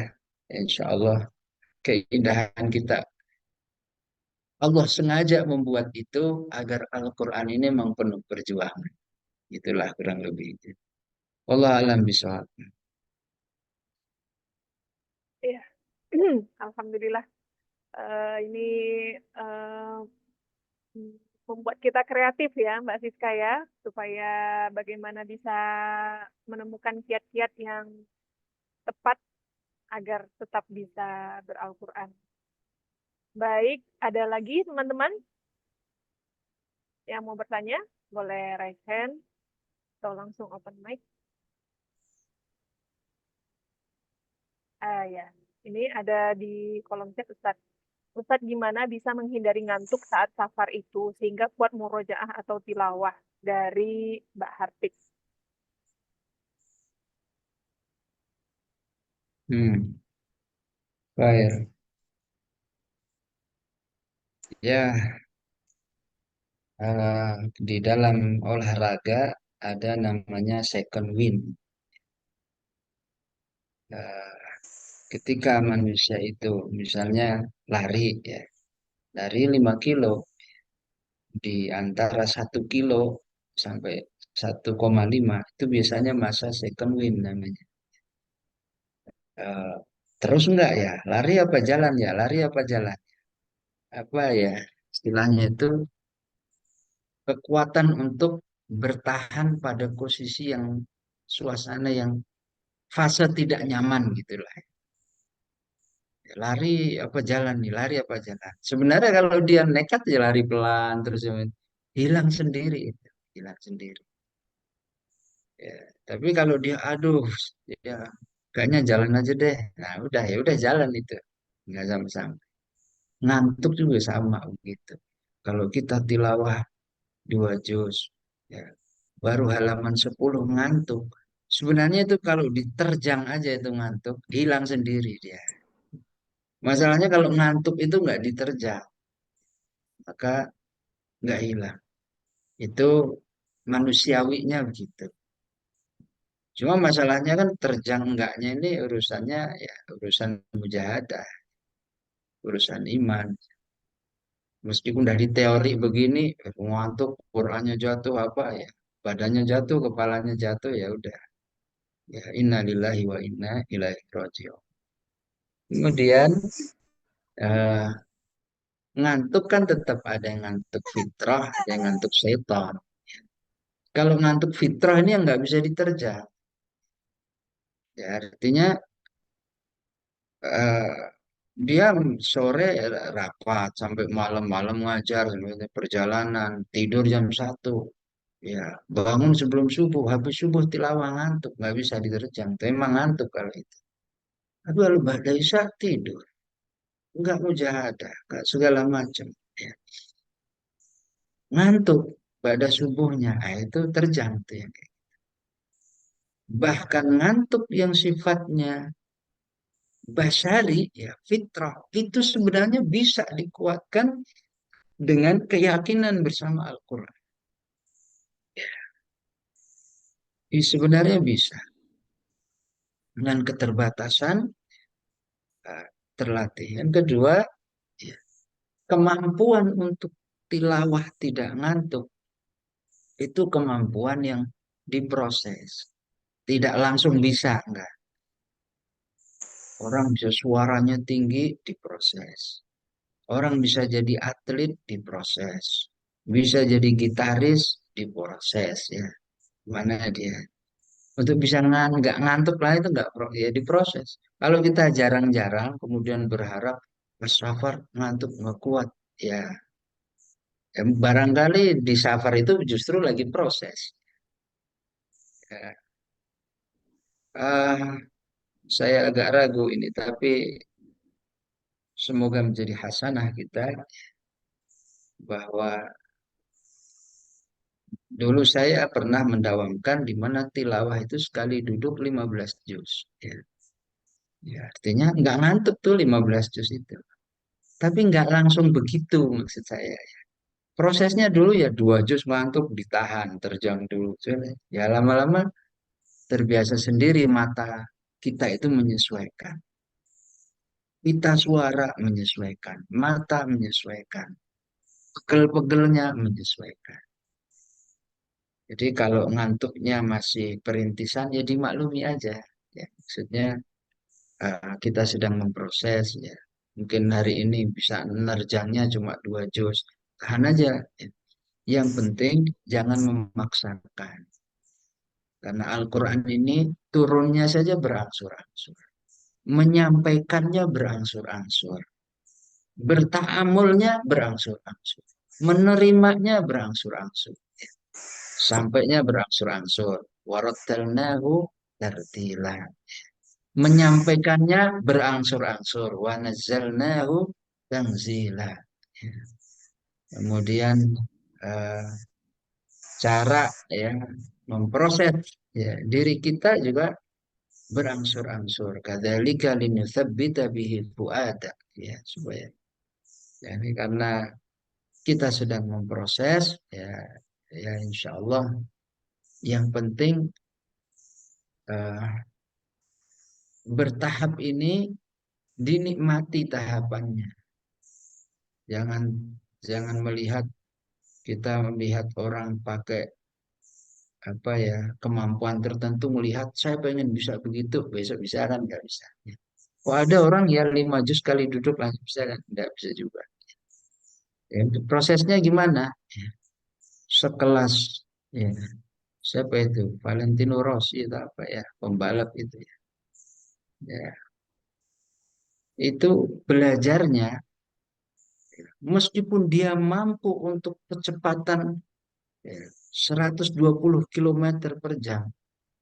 Insya Allah keindahan kita. Allah sengaja membuat itu agar Al-Quran ini memang penuh perjuangan. Itulah kurang lebih itu. Allah alam bisawab. Iya. Alhamdulillah. Ini eh, membuat kita kreatif ya, Mbak Siska ya, supaya bagaimana bisa menemukan kiat-kiat yang tepat agar tetap bisa beral-Quran. Baik, ada lagi teman-teman yang mau bertanya? Boleh raise hand atau langsung open mic. Ya, ini ada di kolom chat Ustadz. Ustadz gimana bisa menghindari ngantuk saat safar itu sehingga kuat murojaah atau tilawah dari Mbak Hartik. Hmm, baik. Ya, di dalam olahraga ada namanya second wind. Eh, ketika manusia itu misalnya lari ya, lari 5 kilo di antara 1 kilo sampai 1,5 itu biasanya masa second wind namanya. Eh, terus enggak ya, lari apa jalan ya, lari apa jalan? Apa ya, istilahnya itu kekuatan untuk bertahan pada posisi yang suasana yang fase tidak nyaman gitulah. Lari apa jalan nih, lari apa jalan. Sebenarnya kalau dia nekat ya lari pelan terus ya, hilang sendiri itu, hilang sendiri. Ya, tapi kalau dia aduh ya kayaknya jalan aja deh. Nah, udah jalan itu. Nggak sama-sama. Ngantuk juga sama begitu. Kalau kita tilawah 2 juz ya, baru halaman 10 ngantuk. Sebenarnya itu kalau diterjang aja itu ngantuk, hilang sendiri dia. Masalahnya kalau ngantuk itu nggak diterjang, maka nggak hilang. Itu manusiawinya begitu. Cuma masalahnya kan terjang enggaknya ini urusannya ya urusan mujahadah, urusan iman. Meskipun dari teori begini, ngantuk, Qur'annya jatuh apa ya, badannya jatuh, kepalanya jatuh ya udah. Ya innalillahi wa inna ilaihi raji'un. Kemudian eh, ngantuk kan tetap ada yang ngantuk fitrah, ada yang ngantuk setan. Kalau ngantuk fitrah ini yang nggak bisa diterjang. Ya, artinya eh, dia sore rapat sampai malam-malam ngajar, sampai perjalanan, tidur jam 1. Ya, bangun sebelum subuh, habis subuh tilawah ngantuk, nggak bisa diterjang. Tapi emang ngantuk kalau itu. Tapi kalau Ba'da Isya tidur, nggak mujahadah, nggak segala macam. Ya. Ngantuk pada subuhnya, itu terjang tuh ya. Bahkan ngantuk yang sifatnya basari, ya fitrah, itu sebenarnya bisa dikuatkan dengan keyakinan bersama Al-Quran. Sebenarnya bisa. Dengan keterbatasan, terlatih. Yang kedua, ya, kemampuan untuk tilawah tidak ngantuk, itu kemampuan yang diproses. Tidak langsung bisa, enggak. Orang bisa suaranya tinggi, diproses. Orang bisa jadi atlet, diproses. Bisa jadi gitaris, diproses ya. Mana dia? Untuk bisa nggak ngantuk lah itu nggak ya diproses. Kalau kita jarang-jarang kemudian berharap Mas Safar ngantuk nggak kuat, ya, barangkali di Safar itu justru lagi proses. Ya. Ah, saya agak ragu ini, tapi semoga menjadi hasanah kita bahwa dulu saya pernah mendawamkan di mana tilawah itu sekali duduk 15 juz. Ya. Ya, artinya nggak ngantuk tuh 15 juz itu. Tapi nggak langsung begitu maksud saya. Prosesnya dulu ya 2 juz ngantuk ditahan, terjang dulu. Ya lama-lama terbiasa sendiri mata kita itu menyesuaikan. Pita suara menyesuaikan, mata menyesuaikan, pegel-pegelnya menyesuaikan. Jadi kalau ngantuknya masih perintisan ya dimaklumi aja. Ya, maksudnya kita sedang memproses ya. Mungkin hari ini bisa nerjangnya cuma 2 juz. Tahan aja. Ya. Yang penting jangan memaksakan. Karena Al-Quran ini turunnya saja berangsur-angsur. Menyampaikannya berangsur-angsur. Bertaamulnya berangsur-angsur. Menerimanya berangsur-angsur. Sampainya berangsur-angsur. Warattalnahu tartila. Menyampaikannya berangsur-angsur. Wa nazzalnahu tanzila. Kemudian eh, cara ya memproses ya diri kita juga berangsur-angsur. Kadzalika linutsabbita bihi fuada ya supaya ya, ini karena kita sedang memproses ya ya insya Allah yang penting eh, bertahap ini dinikmati tahapannya. Jangan jangan melihat kita melihat orang pakai apa ya kemampuan tertentu melihat saya pengen bisa begitu besok bisa kan nggak bisa. Oh ada orang ya 5 juz kali duduk langsung bisa kan nggak bisa juga. Ya, prosesnya gimana? Ya, sekelas ya siapa itu Valentino Rossi itu apa ya pembalap itu ya. Ya, itu belajarnya meskipun dia mampu untuk kecepatan ya, 120 kilometer per jam.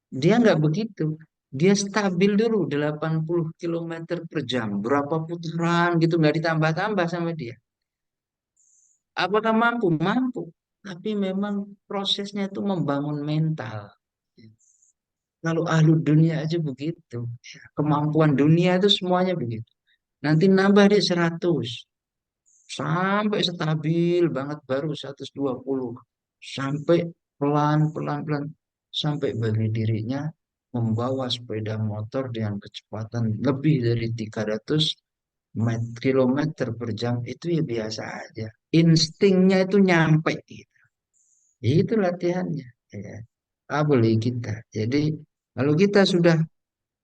Dia nggak begitu. Dia stabil dulu 80 kilometer per jam. Berapa putaran gitu nggak ditambah-tambah sama dia. Apakah mampu? Mampu. Tapi memang prosesnya itu membangun mental. Kalau ahlu dunia aja begitu. Kemampuan dunia itu semuanya begitu. Nanti nambah dia 100. Sampai stabil banget baru 120. Sampai pelan-pelan sampai bagi dirinya membawa sepeda motor dengan kecepatan lebih dari 300 kilometer per jam itu ya biasa aja. Instingnya itu nyampe gitu. Ya, itu latihannya. Ya. Boleh kita. Jadi kalau kita sudah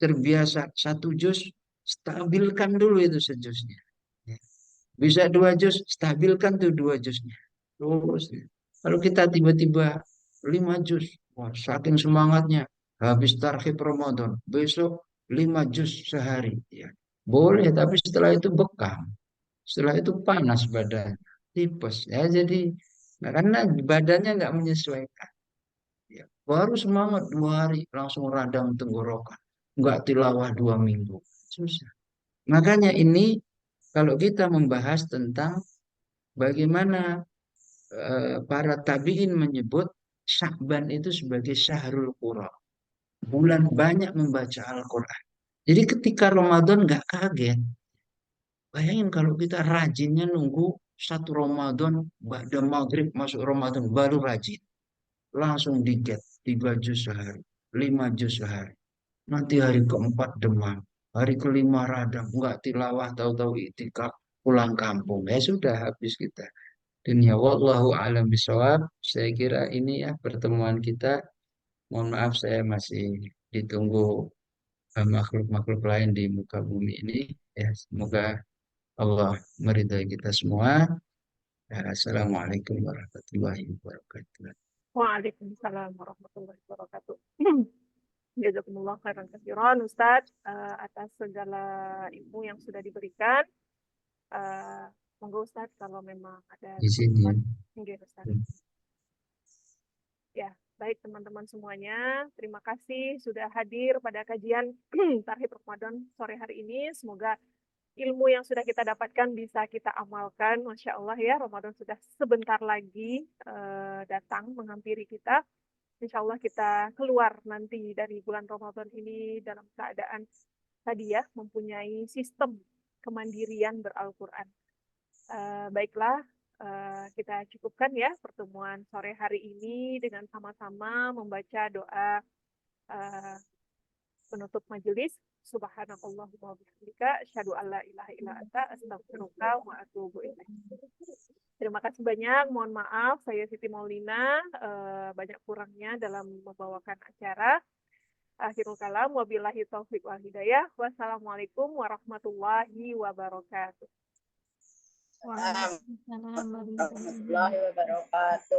terbiasa 1 juz stabilkan dulu itu sejusnya. Ya. Bisa 2 juz, stabilkan tuh 2 juznya. Terus, kalau kita tiba-tiba 5 juz, wah, saking semangatnya, habis tarhib Ramadan, besok 5 juz sehari. Ya. Boleh, tapi setelah itu bekam. Setelah itu panas badan, tipes. Ya, jadi, nah, karena badannya nggak menyesuaikan. Ya. Baru semangat 2 hari, langsung radang tenggorokan. Nggak tilawah 2 minggu. Susah. Makanya ini, kalau kita membahas tentang bagaimana para tabi'in menyebut Sya'ban itu sebagai syahrul Qur'an. Bulan banyak membaca Al-Quran. Jadi ketika Ramadan nggak kaget. Bayangin kalau kita rajinnya nunggu 1 Ramadan, pada maghrib masuk Ramadan, baru rajin. Langsung diget, 3 juz sehari, 5 juz sehari. Nanti hari keempat demam, hari kelima radang, nggak tilawah, tahu-tahu itikaf, pulang kampung. Ya sudah, habis kita. Dunia wallahu alam bisawab. Saya kira ini ya pertemuan kita. Mohon maaf saya masih ditunggu makhluk-makhluk lain di muka bumi ini. Ya, semoga Allah meridai kita semua. Ya, Assalamualaikum warahmatullahi wabarakatuh. Waalaikumsalam warahmatullahi wabarakatuh. Jazakumullah khairan katsiran Ustadz atas segala ilmu yang sudah diberikan. Monggo Ustadz kalau memang ada Di sini ya. mungkin Ustadz. Ya, baik teman-teman semuanya, terima kasih sudah hadir pada kajian Tarhib Ramadan sore hari ini. Semoga ilmu yang sudah kita dapatkan bisa kita amalkan. Masya Allah ya, Ramadan sudah sebentar lagi datang menghampiri kita. Insya Allah kita keluar nanti dari bulan Ramadan ini dalam keadaan tadi ya, mempunyai sistem kemandirian beral-Quran. Baiklah, kita cukupkan ya pertemuan sore hari ini dengan sama-sama membaca doa penutup majelis. Subhanakallahumma wa bihamdika asyhadu an la ilaha illa anta astaghfiruka wa atubu ilaik. Terima kasih banyak. Mohon maaf saya Siti Maulina banyak kurangnya dalam membawakan acara. Akhirul kalam wabillahi taufiq wal hidayah. Wassalamualaikum warahmatullahi wabarakatuh. Waalaikumsalam warahmatullahi wabarakatuh.